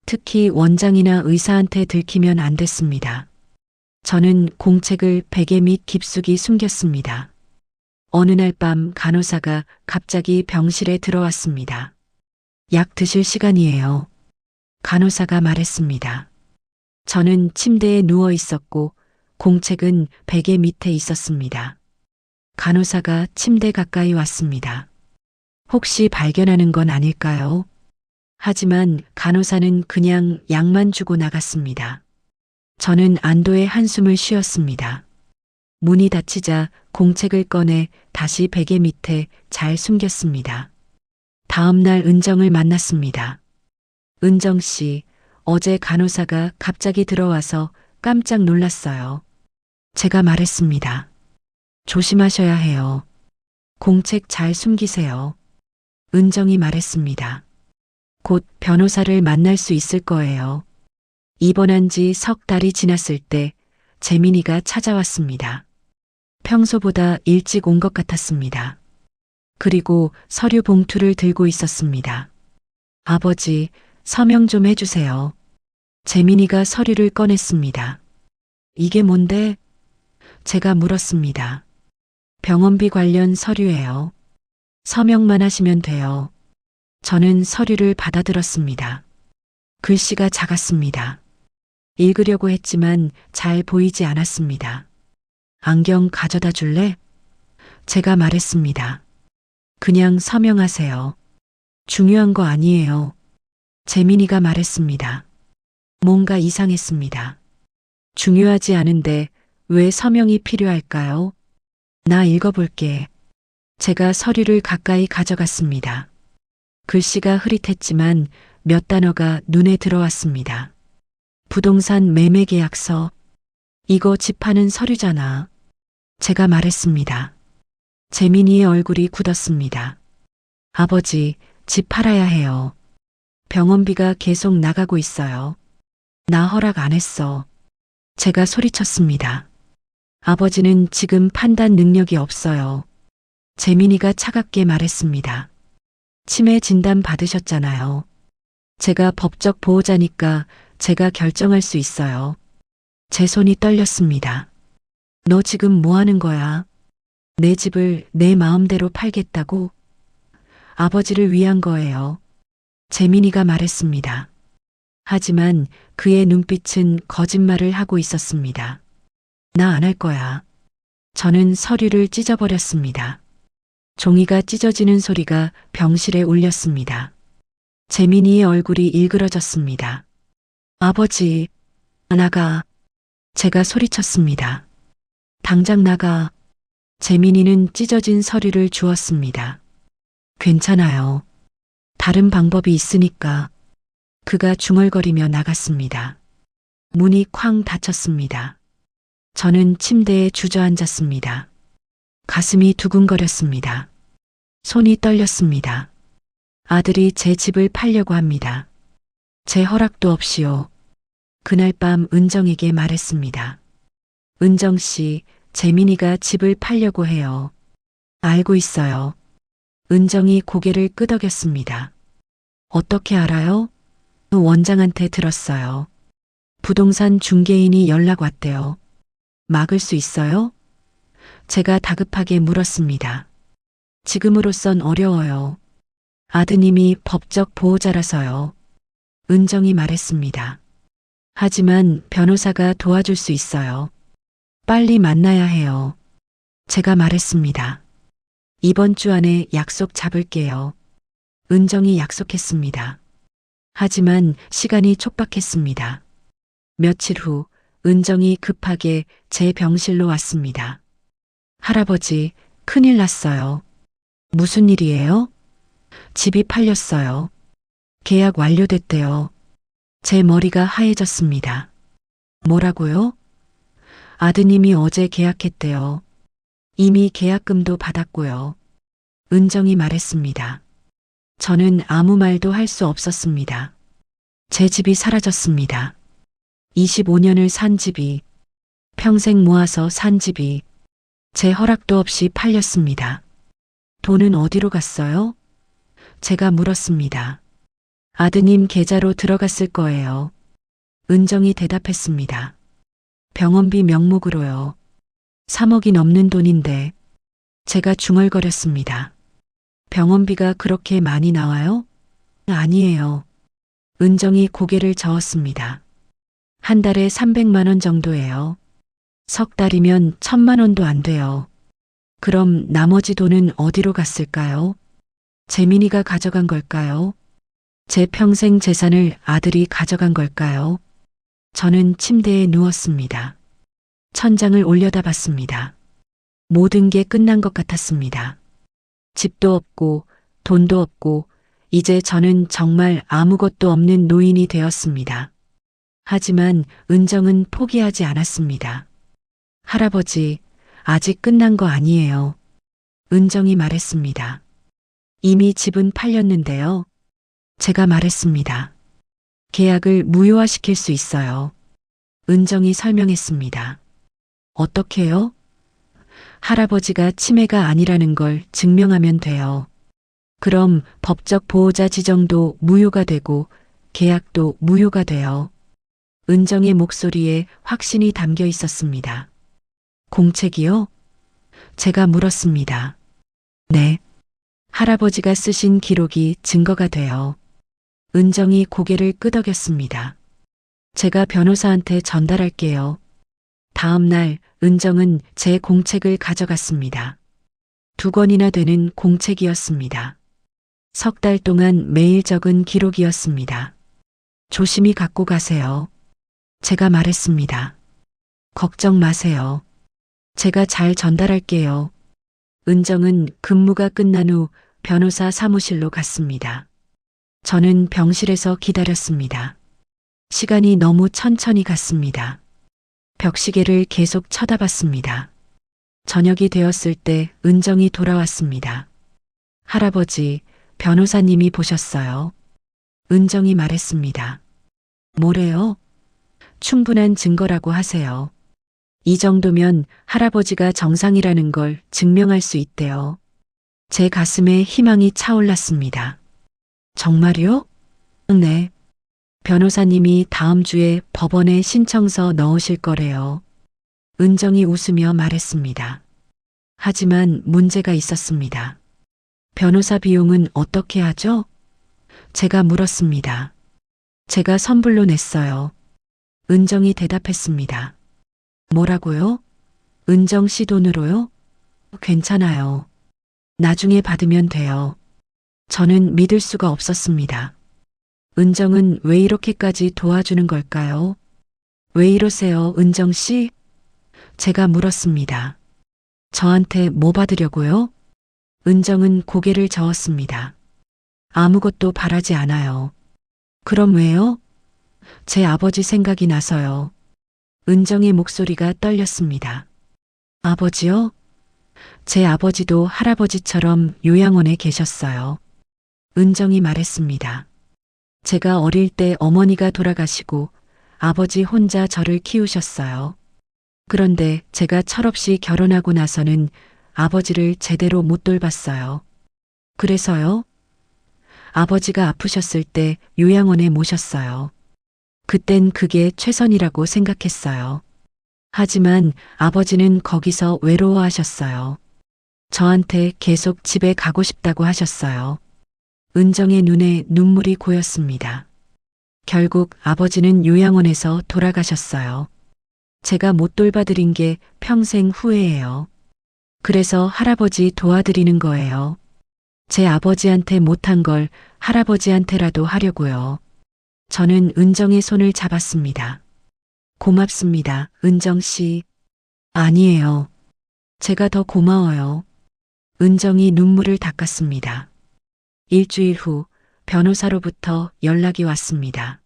특히 원장이나 의사한테 들키면 안 됐습니다. 저는 공책을 베개 밑 깊숙이 숨겼습니다. 어느 날 밤 간호사가 갑자기 병실에 들어왔습니다. 약 드실 시간이에요. 간호사가 말했습니다. 저는 침대에 누워 있었고 공책은 베개 밑에 있었습니다. 간호사가 침대 가까이 왔습니다. 혹시 발견하는 건 아닐까요? 하지만 간호사는 그냥 약만 주고 나갔습니다. 저는 안도의 한숨을 쉬었습니다. 문이 닫히자 공책을 꺼내 다시 베개 밑에 잘 숨겼습니다. 다음 날 은정을 만났습니다. 은정 씨, 어제 간호사가 갑자기 들어와서 깜짝 놀랐어요. 제가 말했습니다. 조심하셔야 해요. 공책 잘 숨기세요. 은정이 말했습니다. 곧 변호사를 만날 수 있을 거예요. 입원한 지 석 달이 지났을 때 재민이가 찾아왔습니다. 평소보다 일찍 온 것 같았습니다. 그리고 서류 봉투를 들고 있었습니다. 아버지, 서명 좀 해주세요. 재민이가 서류를 꺼냈습니다. 이게 뭔데? 제가 물었습니다. 병원비 관련 서류예요. 서명만 하시면 돼요. 저는 서류를 받아들었습니다. 글씨가 작았습니다. 읽으려고 했지만 잘 보이지 않았습니다. 안경 가져다 줄래? 제가 말했습니다. 그냥 서명하세요. 중요한 거 아니에요. 재민이가 말했습니다. 뭔가 이상했습니다. 중요하지 않은데 왜 서명이 필요할까요? 나 읽어볼게. 제가 서류를 가까이 가져갔습니다. 글씨가 흐릿했지만 몇 단어가 눈에 들어왔습니다. 부동산 매매 계약서. 이거 집 파는 서류잖아. 제가 말했습니다. 재민이의 얼굴이 굳었습니다. 아버지, 집 팔아야 해요. 병원비가 계속 나가고 있어요. 나 허락 안 했어. 제가 소리쳤습니다. 아버지는 지금 판단 능력이 없어요. 재민이가 차갑게 말했습니다. 치매 진단 받으셨잖아요. 제가 법적 보호자니까 제가 결정할 수 있어요. 제 손이 떨렸습니다. 너 지금 뭐 하는 거야? 내 집을 내 마음대로 팔겠다고? 아버지를 위한 거예요. 재민이가 말했습니다. 하지만 그의 눈빛은 거짓말을 하고 있었습니다. 나 안 할 거야. 저는 서류를 찢어버렸습니다. 종이가 찢어지는 소리가 병실에 울렸습니다. 재민이의 얼굴이 일그러졌습니다. 아버지, 나가. 제가 소리쳤습니다. 당장 나가. 재민이는 찢어진 서류를 주었습니다. 괜찮아요. 다른 방법이 있으니까. 그가 중얼거리며 나갔습니다. 문이 쾅 닫혔습니다. 저는 침대에 주저앉았습니다. 가슴이 두근거렸습니다. 손이 떨렸습니다. 아들이 제 집을 팔려고 합니다. 제 허락도 없이요. 그날 밤 은정에게 말했습니다. 은정 씨, 재민이가 집을 팔려고 해요. 알고 있어요. 은정이 고개를 끄덕였습니다. 어떻게 알아요? 원장한테 들었어요. 부동산 중개인이 연락 왔대요. 막을 수 있어요? 제가 다급하게 물었습니다. 지금으로선 어려워요. 아드님이 법적 보호자라서요. 은정이 말했습니다. 하지만 변호사가 도와줄 수 있어요. 빨리 만나야 해요. 제가 말했습니다. 이번 주 안에 약속 잡을게요. 은정이 약속했습니다. 하지만 시간이 촉박했습니다. 며칠 후 은정이 급하게 제 병실로 왔습니다. 할아버지, 큰일 났어요. 무슨 일이에요? 집이 팔렸어요. 계약 완료됐대요. 제 머리가 하얘졌습니다. 뭐라고요? 아드님이 어제 계약했대요. 이미 계약금도 받았고요. 은정이 말했습니다. 저는 아무 말도 할 수 없었습니다. 제 집이 사라졌습니다. 25년을 산 집이, 평생 모아서 산 집이 제 허락도 없이 팔렸습니다. 돈은 어디로 갔어요? 제가 물었습니다. 아드님 계좌로 들어갔을 거예요. 은정이 대답했습니다. 병원비 명목으로요. 3억이 넘는 돈인데. 제가 중얼거렸습니다. 병원비가 그렇게 많이 나와요? 아니에요. 은정이 고개를 저었습니다. 한 달에 300만 원 정도예요. 석 달이면 1000만 원도 안 돼요. 그럼 나머지 돈은 어디로 갔을까요? 재민이가 가져간 걸까요? 제 평생 재산을 아들이 가져간 걸까요? 저는 침대에 누웠습니다. 천장을 올려다봤습니다. 모든 게 끝난 것 같았습니다. 집도 없고 돈도 없고 이제 저는 정말 아무것도 없는 노인이 되었습니다. 하지만 은정은 포기하지 않았습니다. 할아버지, 아직 끝난 거 아니에요. 은정이 말했습니다. 이미 집은 팔렸는데요. 제가 말했습니다. 계약을 무효화시킬 수 있어요. 은정이 설명했습니다. 어떻게요? 할아버지가 치매가 아니라는 걸 증명하면 돼요. 그럼 법적 보호자 지정도 무효가 되고 계약도 무효가 돼요. 은정의 목소리에 확신이 담겨 있었습니다. 공책이요? 제가 물었습니다. 네. 할아버지가 쓰신 기록이 증거가 돼요. 은정이 고개를 끄덕였습니다. 제가 변호사한테 전달할게요. 다음 날 은정은 제 공책을 가져갔습니다. 2권이나 되는 공책이었습니다. 석 달 동안 매일 적은 기록이었습니다. 조심히 갖고 가세요. 제가 말했습니다. 걱정 마세요. 제가 잘 전달할게요. 은정은 근무가 끝난 후 변호사 사무실로 갔습니다. 저는 병실에서 기다렸습니다. 시간이 너무 천천히 갔습니다. 벽시계를 계속 쳐다봤습니다. 저녁이 되었을 때 은정이 돌아왔습니다. 할아버지, 변호사님이 보셨어요. 은정이 말했습니다. 뭐래요? 충분한 증거라고 하세요. 이 정도면 할아버지가 정상이라는 걸 증명할 수 있대요. 제 가슴에 희망이 차올랐습니다. 정말요? 네. 변호사님이 다음 주에 법원에 신청서 넣으실 거래요. 은정이 웃으며 말했습니다. 하지만 문제가 있었습니다. 변호사 비용은 어떻게 하죠? 제가 물었습니다. 제가 선불로 냈어요. 은정이 대답했습니다. 뭐라고요? 은정 씨 돈으로요? 괜찮아요. 나중에 받으면 돼요. 저는 믿을 수가 없었습니다. 은정은 왜 이렇게까지 도와주는 걸까요? 왜 이러세요, 은정 씨? 제가 물었습니다. 저한테 뭐 받으려고요? 은정은 고개를 저었습니다. 아무것도 바라지 않아요. 그럼 왜요? 제 아버지 생각이 나서요. 은정의 목소리가 떨렸습니다. 아버지요? 제 아버지도 할아버지처럼 요양원에 계셨어요. 은정이 말했습니다. 제가 어릴 때 어머니가 돌아가시고 아버지 혼자 저를 키우셨어요. 그런데 제가 철없이 결혼하고 나서는 아버지를 제대로 못 돌봤어요. 그래서요? 아버지가 아프셨을 때 요양원에 모셨어요. 그땐 그게 최선이라고 생각했어요. 하지만 아버지는 거기서 외로워하셨어요. 저한테 계속 집에 가고 싶다고 하셨어요. 은정의 눈에 눈물이 고였습니다. 결국 아버지는 요양원에서 돌아가셨어요. 제가 못 돌봐드린 게 평생 후회예요. 그래서 할아버지 도와드리는 거예요. 제 아버지한테 못한 걸 할아버지한테라도 하려고요. 저는 은정의 손을 잡았습니다. 고맙습니다, 은정 씨. 아니에요. 제가 더 고마워요. 은정이 눈물을 닦았습니다. 일주일 후 변호사로부터 연락이 왔습니다.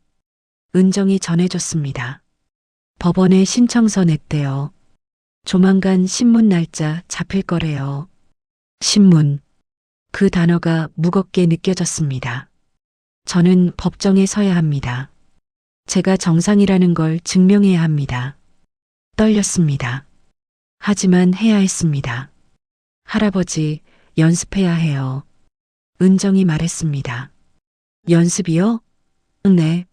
은정이 전해줬습니다. 법원에 신청서 냈대요. 조만간 신문 날짜 잡힐 거래요. 신문. 그 단어가 무겁게 느껴졌습니다. 저는 법정에 서야 합니다. 제가 정상이라는 걸 증명해야 합니다. 떨렸습니다. 하지만 해야 했습니다. 할아버지, 연습해야 해요. 은정이 말했습니다. 연습이요? 네.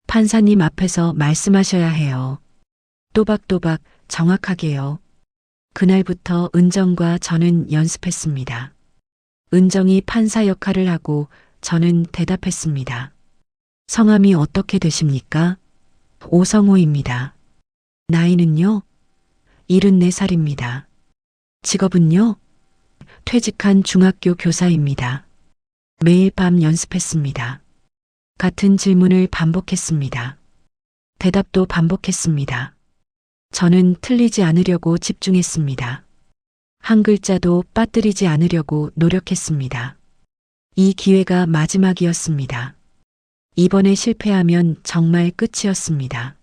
판사님 앞에서 말씀하셔야 해요. 또박또박 정확하게요. 그날부터 은정과 저는 연습했습니다. 은정이 판사 역할을 하고 저는 대답했습니다. 성함이 어떻게 되십니까? 오성호입니다. 나이는요? 74살입니다. 직업은요? 퇴직한 중학교 교사입니다. 매일 밤 연습했습니다. 같은 질문을 반복했습니다. 대답도 반복했습니다. 저는 틀리지 않으려고 집중했습니다. 한 글자도 빠뜨리지 않으려고 노력했습니다. 이 기회가 마지막이었습니다. 이번에 실패하면 정말 끝이었습니다.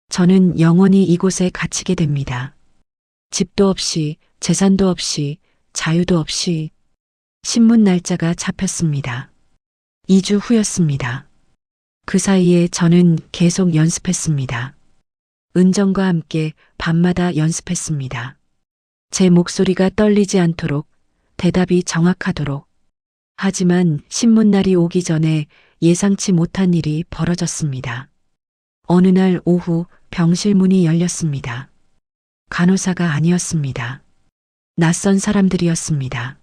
저는 영원히 이곳에 갇히게 됩니다. 집도 없이, 재산도 없이, 자유도 없이. 신문 날짜가 잡혔습니다. 2주 후였습니다. 그 사이에 저는 계속 연습했습니다. 은정과 함께 밤마다 연습했습니다. 제 목소리가 떨리지 않도록, 대답이 정확하도록. 하지만 신문날이 오기 전에 예상치 못한 일이 벌어졌습니다. 어느 날 오후 병실 문이 열렸습니다. 간호사가 아니었습니다. 낯선 사람들이었습니다.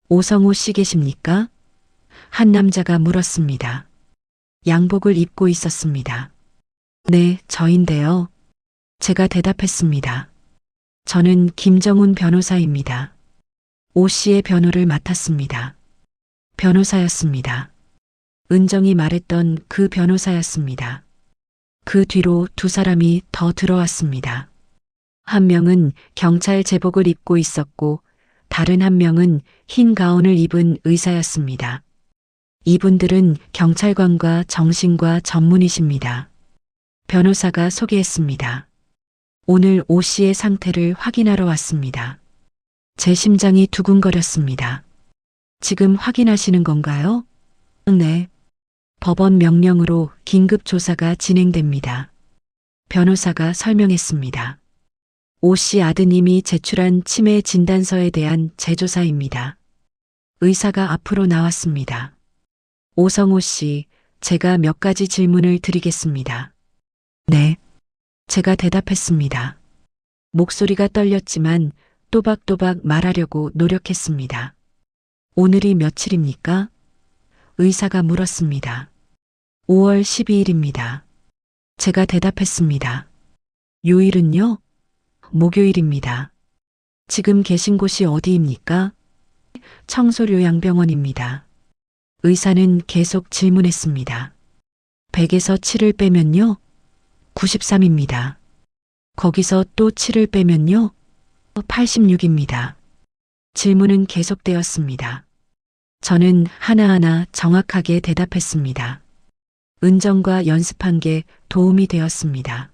오성호 씨 계십니까? 한 남자가 물었습니다. 양복을 입고 있었습니다. 네, 저인데요. 제가 대답했습니다. 저는 김정훈 변호사입니다. 오 씨의 변호를 맡았습니다. 변호사였습니다. 은정이 말했던 그 변호사였습니다. 그 뒤로 두 사람이 더 들어왔습니다. 한 명은 경찰 제복을 입고 있었고 다른 한 명은 흰 가운을 입은 의사였습니다. 이분들은 경찰관과 정신과 전문의십니다. 변호사가 소개했습니다. 오늘 오 씨의 상태를 확인하러 왔습니다. 제 심장이 두근거렸습니다. 지금 확인하시는 건가요? 네. 법원 명령으로 긴급 조사가 진행됩니다. 변호사가 설명했습니다. 오 씨 아드님이 제출한 치매 진단서에 대한 재조사입니다. 의사가 앞으로 나왔습니다. 오성호 씨, 제가 몇 가지 질문을 드리겠습니다. 네. 제가 대답했습니다. 목소리가 떨렸지만 또박또박 말하려고 노력했습니다. 오늘이 며칠입니까? 의사가 물었습니다. 5월 12일입니다. 제가 대답했습니다. 요일은요? 목요일입니다. 지금 계신 곳이 어디입니까? 청소요양병원입니다. 의사는 계속 질문했습니다. 100에서 7을 빼면요? 93입니다. 거기서 또 7을 빼면요? 86입니다. 질문은 계속되었습니다. 저는 하나하나 정확하게 대답했습니다. 은정과 연습한 게 도움이 되었습니다.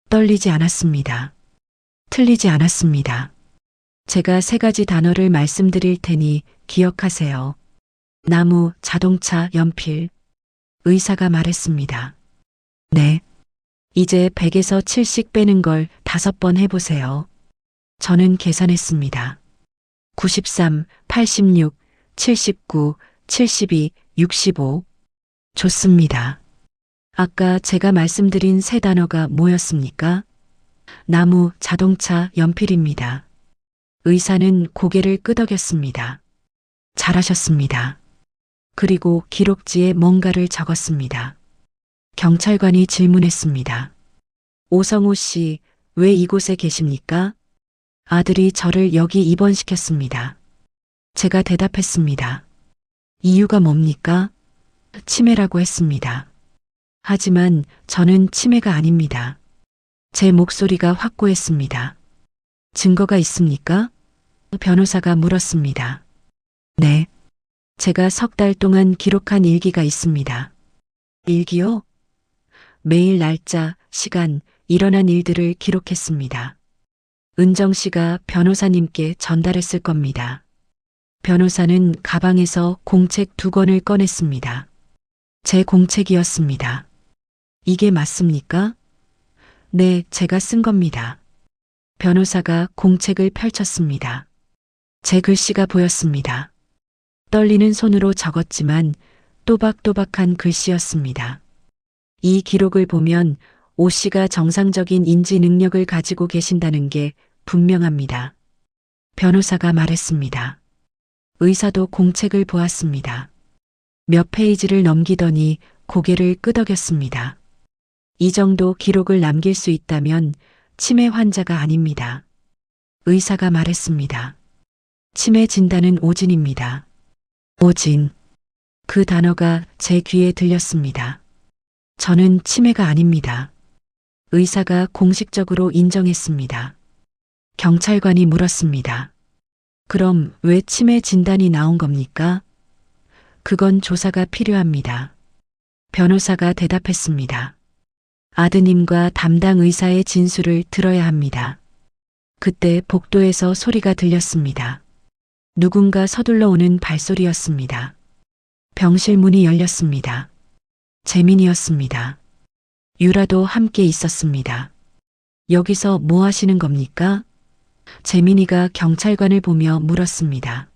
떨리지 않았습니다. 틀리지 않았습니다. 제가 3가지 단어를 말씀드릴 테니 기억하세요. 나무, 자동차, 연필. 의사가 말했습니다. 네. 이제 100에서 7씩 빼는 걸 5번 해보세요. 저는 계산했습니다. 93, 86, 79, 72, 65. 좋습니다. 아까 제가 말씀드린 3단어가 뭐였습니까? 나무, 자동차, 연필입니다. 의사는 고개를 끄덕였습니다. 잘하셨습니다. 그리고 기록지에 뭔가를 적었습니다. 경찰관이 질문했습니다. 오성호 씨, 왜 이곳에 계십니까? 아들이 저를 여기 입원시켰습니다. 제가 대답했습니다. 이유가 뭡니까? 치매라고 했습니다. 하지만 저는 치매가 아닙니다. 제 목소리가 확고했습니다. 증거가 있습니까? 변호사가 물었습니다. 네. 제가 3달 동안 기록한 일기가 있습니다. 일기요? 매일 날짜, 시간, 일어난 일들을 기록했습니다. 은정 씨가 변호사님께 전달했을 겁니다. 변호사는 가방에서 공책 2권을 꺼냈습니다. 제 공책이었습니다. 이게 맞습니까? 네, 제가 쓴 겁니다. 변호사가 공책을 펼쳤습니다. 제 글씨가 보였습니다. 떨리는 손으로 적었지만 또박또박한 글씨였습니다. 이 기록을 보면 오 씨가 정상적인 인지 능력을 가지고 계신다는 게 분명합니다. 변호사가 말했습니다. 의사도 공책을 보았습니다. 몇 페이지를 넘기더니 고개를 끄덕였습니다. 이 정도 기록을 남길 수 있다면 치매 환자가 아닙니다. 의사가 말했습니다. 치매 진단은 오진입니다. 오진. 그 단어가 제 귀에 들렸습니다. 저는 치매가 아닙니다. 의사가 공식적으로 인정했습니다. 경찰관이 물었습니다. 그럼 왜 치매 진단이 나온 겁니까? 그건 조사가 필요합니다. 변호사가 대답했습니다. 아드님과 담당 의사의 진술을 들어야 합니다. 그때 복도에서 소리가 들렸습니다. 누군가 서둘러 오는 발소리였습니다. 병실 문이 열렸습니다. 재민이었습니다. 유라도 함께 있었습니다. 여기서 뭐 하시는 겁니까? 재민이가 경찰관을 보며 물었습니다.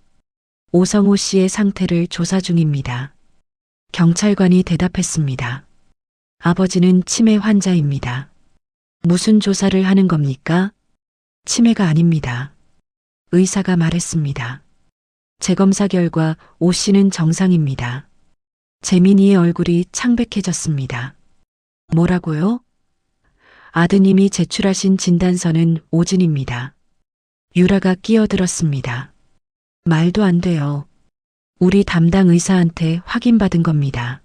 오성호 씨의 상태를 조사 중입니다. 경찰관이 대답했습니다. 아버지는 치매 환자입니다. 무슨 조사를 하는 겁니까? 치매가 아닙니다. 의사가 말했습니다. 재검사 결과 오 씨는 정상입니다. 재민이의 얼굴이 창백해졌습니다. 뭐라고요? 아드님이 제출하신 진단서는 오진입니다. 유라가 끼어들었습니다. 말도 안 돼요. 우리 담당 의사한테 확인받은 겁니다.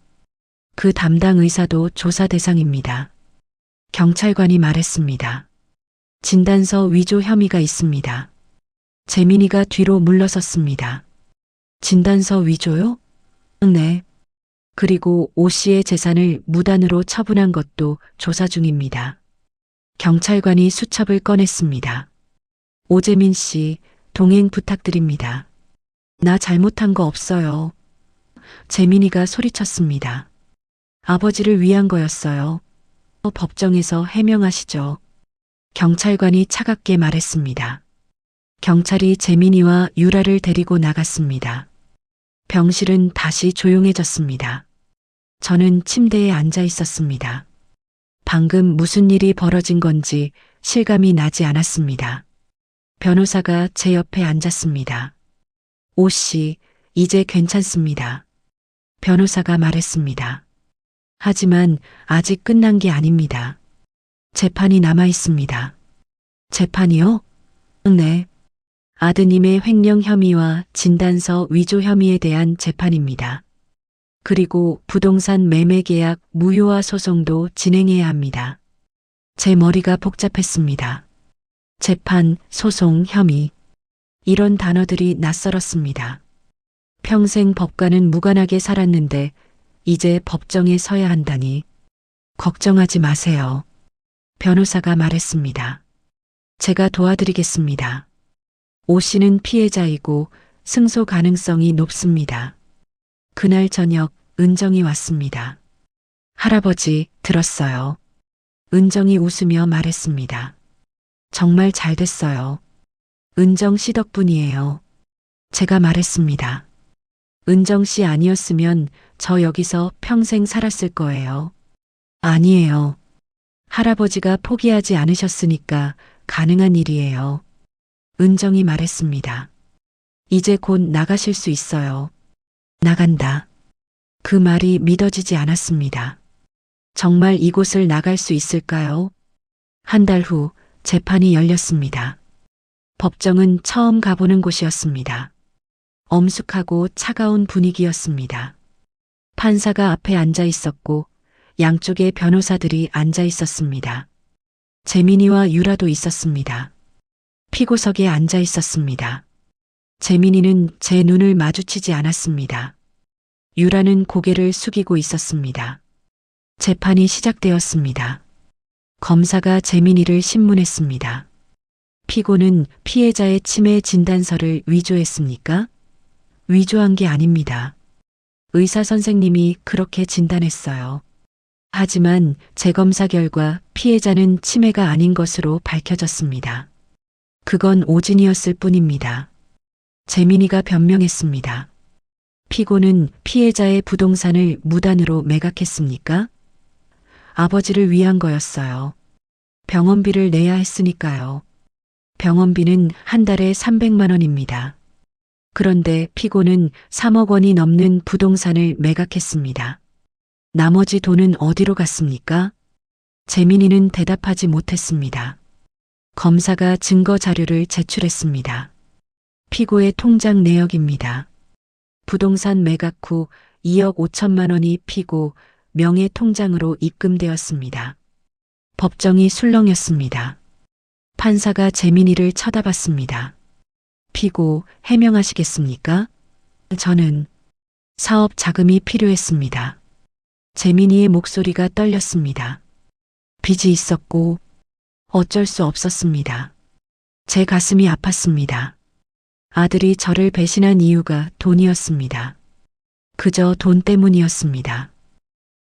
그 담당 의사도 조사 대상입니다. 경찰관이 말했습니다. 진단서 위조 혐의가 있습니다. 재민이가 뒤로 물러섰습니다. 진단서 위조요? 네. 그리고 오 씨의 재산을 무단으로 처분한 것도 조사 중입니다. 경찰관이 수첩을 꺼냈습니다. 오재민 씨, 동행 부탁드립니다. 나 잘못한 거 없어요. 재민이가 소리쳤습니다. 아버지를 위한 거였어요. 법정에서 해명하시죠. 경찰관이 차갑게 말했습니다. 경찰이 재민이와 유라를 데리고 나갔습니다. 병실은 다시 조용해졌습니다. 저는 침대에 앉아 있었습니다. 방금 무슨 일이 벌어진 건지 실감이 나지 않았습니다. 변호사가 제 옆에 앉았습니다. 오 씨, 이제 괜찮습니다. 변호사가 말했습니다. 하지만 아직 끝난 게 아닙니다. 재판이 남아 있습니다. 재판이요? 네. 아드님의 횡령 혐의와 진단서 위조 혐의에 대한 재판입니다. 그리고 부동산 매매 계약 무효화 소송도 진행해야 합니다. 제 머리가 복잡했습니다. 재판, 소송, 혐의. 이런 단어들이 낯설었습니다. 평생 법과는 무관하게 살았는데 이제 법정에 서야 한다니. 걱정하지 마세요. 변호사가 말했습니다. 제가 도와드리겠습니다. 오 씨는 피해자이고 승소 가능성이 높습니다. 그날 저녁 은정이 왔습니다. 할아버지, 들었어요. 은정이 웃으며 말했습니다. 정말 잘 됐어요. 은정 씨 덕분이에요. 제가 말했습니다. 은정 씨 아니었으면 저 여기서 평생 살았을 거예요. 아니에요. 할아버지가 포기하지 않으셨으니까 가능한 일이에요. 은정이 말했습니다. 이제 곧 나가실 수 있어요. 나간다. 그 말이 믿어지지 않았습니다. 정말 이곳을 나갈 수 있을까요? 한 달 후 재판이 열렸습니다. 법정은 처음 가보는 곳이었습니다. 엄숙하고 차가운 분위기였습니다. 판사가 앞에 앉아 있었고 양쪽에 변호사들이 앉아 있었습니다. 재민이와 유라도 있었습니다. 피고석에 앉아 있었습니다. 재민이는 제 눈을 마주치지 않았습니다. 유라는 고개를 숙이고 있었습니다. 재판이 시작되었습니다. 검사가 재민이를 신문했습니다. 피고는 피해자의 치매 진단서를 위조했습니까? 위조한 게 아닙니다. 의사 선생님이 그렇게 진단했어요. 하지만 재검사 결과 피해자는 치매가 아닌 것으로 밝혀졌습니다. 그건 오진이었을 뿐입니다. 재민이가 변명했습니다. 피고는 피해자의 부동산을 무단으로 매각했습니까? 아버지를 위한 거였어요. 병원비를 내야 했으니까요. 병원비는 한 달에 300만 원입니다. 그런데 피고는 3억 원이 넘는 부동산을 매각했습니다. 나머지 돈은 어디로 갔습니까? 재민이는 대답하지 못했습니다. 검사가 증거 자료를 제출했습니다. 피고의 통장 내역입니다. 부동산 매각 후 2억 5천만 원이 피고 명의 통장으로 입금되었습니다. 법정이 술렁였습니다. 판사가 재민이를 쳐다봤습니다. 피고 해명하시겠습니까? 저는 사업 자금이 필요했습니다. 재민이의 목소리가 떨렸습니다. 빚이 있었고 어쩔 수 없었습니다. 제 가슴이 아팠습니다. 아들이 저를 배신한 이유가 돈이었습니다. 그저 돈 때문이었습니다.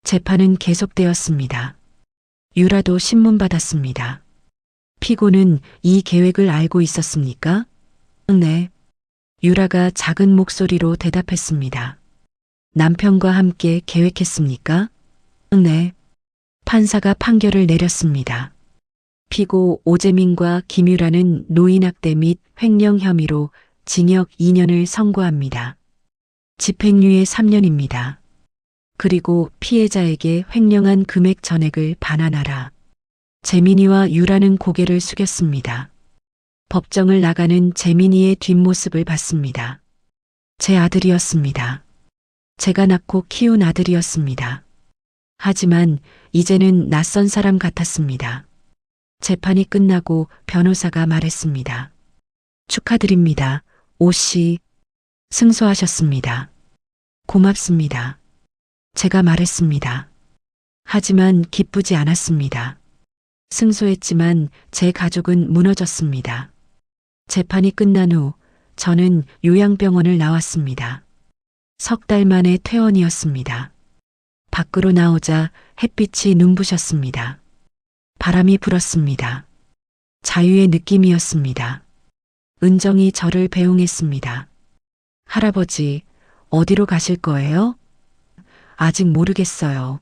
재판은 계속되었습니다. 유라도 신문 받았습니다. 피고는 이 계획을 알고 있었습니까? 네. 유라가 작은 목소리로 대답했습니다. 남편과 함께 계획했습니까? 네. 판사가 판결을 내렸습니다. 피고 오재민과 김유라는 노인학대 및 횡령 혐의로 징역 2년을 선고합니다. 집행유예 3년입니다. 그리고 피해자에게 횡령한 금액 전액을 반환하라. 재민이와 유라는 고개를 숙였습니다. 법정을 나가는 재민이의 뒷모습을 봤습니다. 제 아들이었습니다. 제가 낳고 키운 아들이었습니다. 하지만 이제는 낯선 사람 같았습니다. 재판이 끝나고 변호사가 말했습니다. 축하드립니다. 오 씨. 승소하셨습니다. 고맙습니다. 제가 말했습니다. 하지만 기쁘지 않았습니다. 승소했지만 제 가족은 무너졌습니다. 재판이 끝난 후 저는 요양병원을 나왔습니다. 석 달 만에 퇴원이었습니다. 밖으로 나오자 햇빛이 눈부셨습니다. 바람이 불었습니다. 자유의 느낌이었습니다. 은정이 저를 배웅했습니다. 할아버지, 어디로 가실 거예요? 아직 모르겠어요.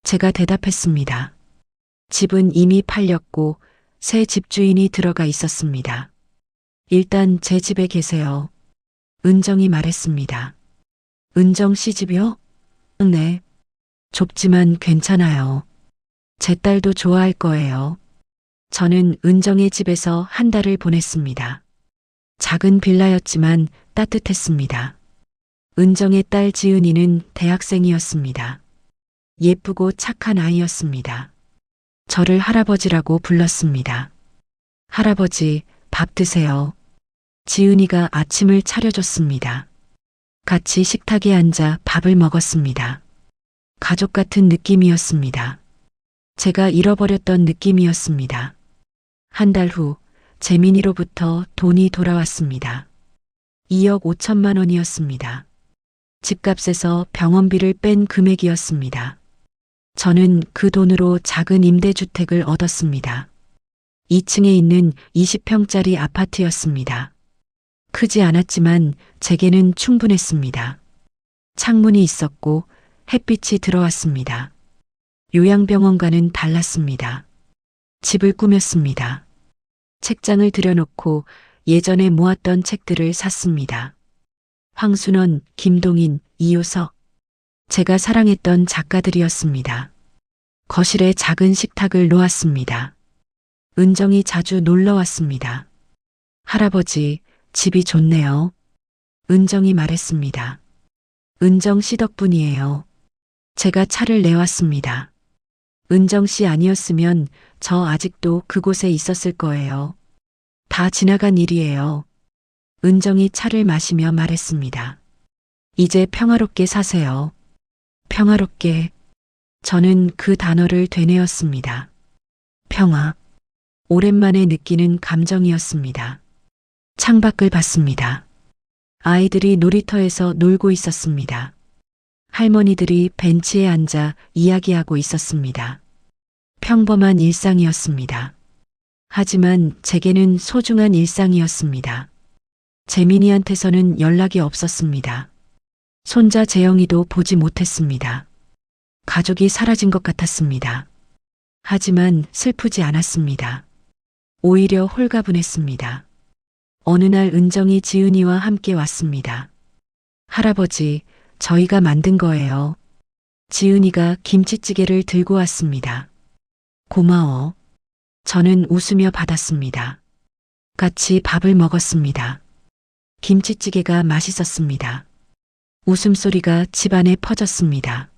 제가 대답했습니다. 집은 이미 팔렸고 새 집주인이 들어가 있었습니다. 일단 제 집에 계세요. 은정이 말했습니다. 은정 씨 집이요? 네. 좁지만 괜찮아요. 제 딸도 좋아할 거예요. 저는 은정의 집에서 한 달을 보냈습니다. 작은 빌라였지만 따뜻했습니다. 은정의 딸 지은이는 대학생이었습니다. 예쁘고 착한 아이였습니다. 저를 할아버지라고 불렀습니다. 할아버지, 밥 드세요. 지은이가 아침을 차려줬습니다. 같이 식탁에 앉아 밥을 먹었습니다. 가족 같은 느낌이었습니다. 제가 잃어버렸던 느낌이었습니다. 한 달 후 재민이로부터 돈이 돌아왔습니다. 2억 5천만 원이었습니다. 집값에서 병원비를 뺀 금액이었습니다. 저는 그 돈으로 작은 임대주택을 얻었습니다. 2층에 있는 20평짜리 아파트였습니다. 크지 않았지만 제게는 충분했습니다. 창문이 있었고 햇빛이 들어왔습니다. 요양병원과는 달랐습니다. 집을 꾸몄습니다. 책장을 들여놓고 예전에 모았던 책들을 샀습니다. 황순원, 김동인, 이효석. 제가 사랑했던 작가들이었습니다. 거실에 작은 식탁을 놓았습니다. 은정이 자주 놀러 왔습니다. 할아버지, 집이 좋네요. 은정이 말했습니다. 은정 씨 덕분이에요. 제가 차를 내왔습니다. 은정 씨 아니었으면 저 아직도 그곳에 있었을 거예요. 다 지나간 일이에요. 은정이 차를 마시며 말했습니다. 이제 평화롭게 사세요. 평화롭게. 저는 그 단어를 되뇌었습니다. 평화. 오랜만에 느끼는 감정이었습니다. 창밖을 봤습니다. 아이들이 놀이터에서 놀고 있었습니다. 할머니들이 벤치에 앉아 이야기하고 있었습니다. 평범한 일상이었습니다. 하지만 제게는 소중한 일상이었습니다. 재민이한테서는 연락이 없었습니다. 손자 재영이도 보지 못했습니다. 가족이 사라진 것 같았습니다. 하지만 슬프지 않았습니다. 오히려 홀가분했습니다. 어느 날 은정이 지은이와 함께 왔습니다. 할아버지, 저희가 만든 거예요. 지은이가 김치찌개를 들고 왔습니다. 고마워. 저는 웃으며 받았습니다. 같이 밥을 먹었습니다. 김치찌개가 맛있었습니다. 웃음소리가 집안에 퍼졌습니다.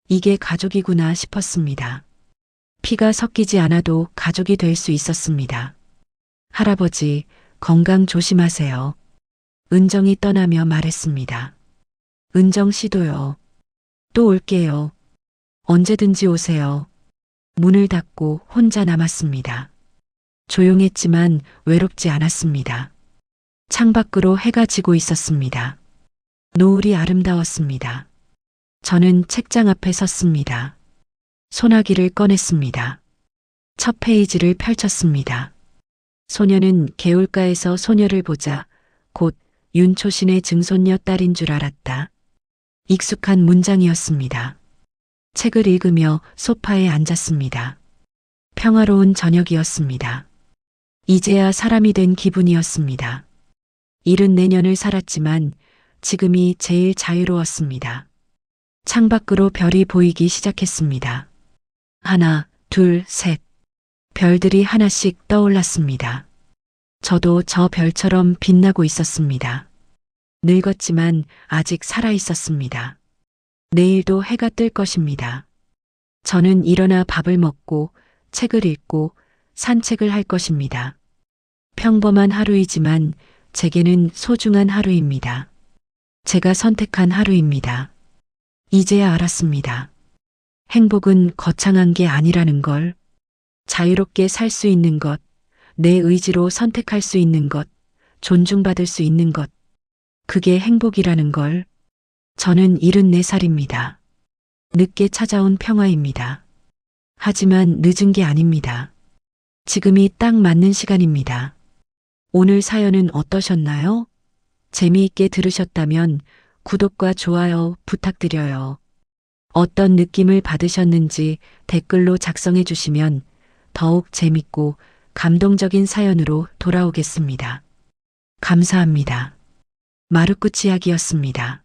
이게 가족이구나 싶었습니다. 피가 섞이지 않아도 가족이 될 수 있었습니다. 할아버지, 건강 조심하세요. 은정이 떠나며 말했습니다. 은정 씨도요. 또 올게요. 언제든지 오세요. 문을 닫고 혼자 남았습니다. 조용했지만 외롭지 않았습니다. 창밖으로 해가 지고 있었습니다. 노을이 아름다웠습니다. 저는 책장 앞에 섰습니다. 소나기를 꺼냈습니다. 첫 페이지를 펼쳤습니다. 소녀는 개울가에서 소녀를 보자 곧 윤초신의 증손녀 딸인 줄 알았다. 익숙한 문장이었습니다. 책을 읽으며 소파에 앉았습니다. 평화로운 저녁이었습니다. 이제야 사람이 된 기분이었습니다. 74년을 살았지만 지금이 제일 자유로웠습니다. 창밖으로 별이 보이기 시작했습니다. 하나, 둘, 셋. 별들이 하나씩 떠올랐습니다. 저도 저 별처럼 빛나고 있었습니다. 늙었지만 아직 살아 있었습니다. 내일도 해가 뜰 것입니다. 저는 일어나 밥을 먹고 책을 읽고 산책을 할 것입니다. 평범한 하루이지만 제게는 소중한 하루입니다. 제가 선택한 하루입니다. 이제야 알았습니다. 행복은 거창한 게 아니라는 걸, 자유롭게 살 수 있는 것, 내 의지로 선택할 수 있는 것, 존중받을 수 있는 것, 그게 행복이라는 걸. 저는 74살입니다. 늦게 찾아온 평화입니다. 하지만 늦은 게 아닙니다. 지금이 딱 맞는 시간입니다. 오늘 사연은 어떠셨나요? 재미있게 들으셨다면 구독과 좋아요 부탁드려요. 어떤 느낌을 받으셨는지 댓글로 작성해 주시면 더욱 재밌고 감동적인 사연으로 돌아오겠습니다. 감사합니다. 마르쿠 치약이었습니다.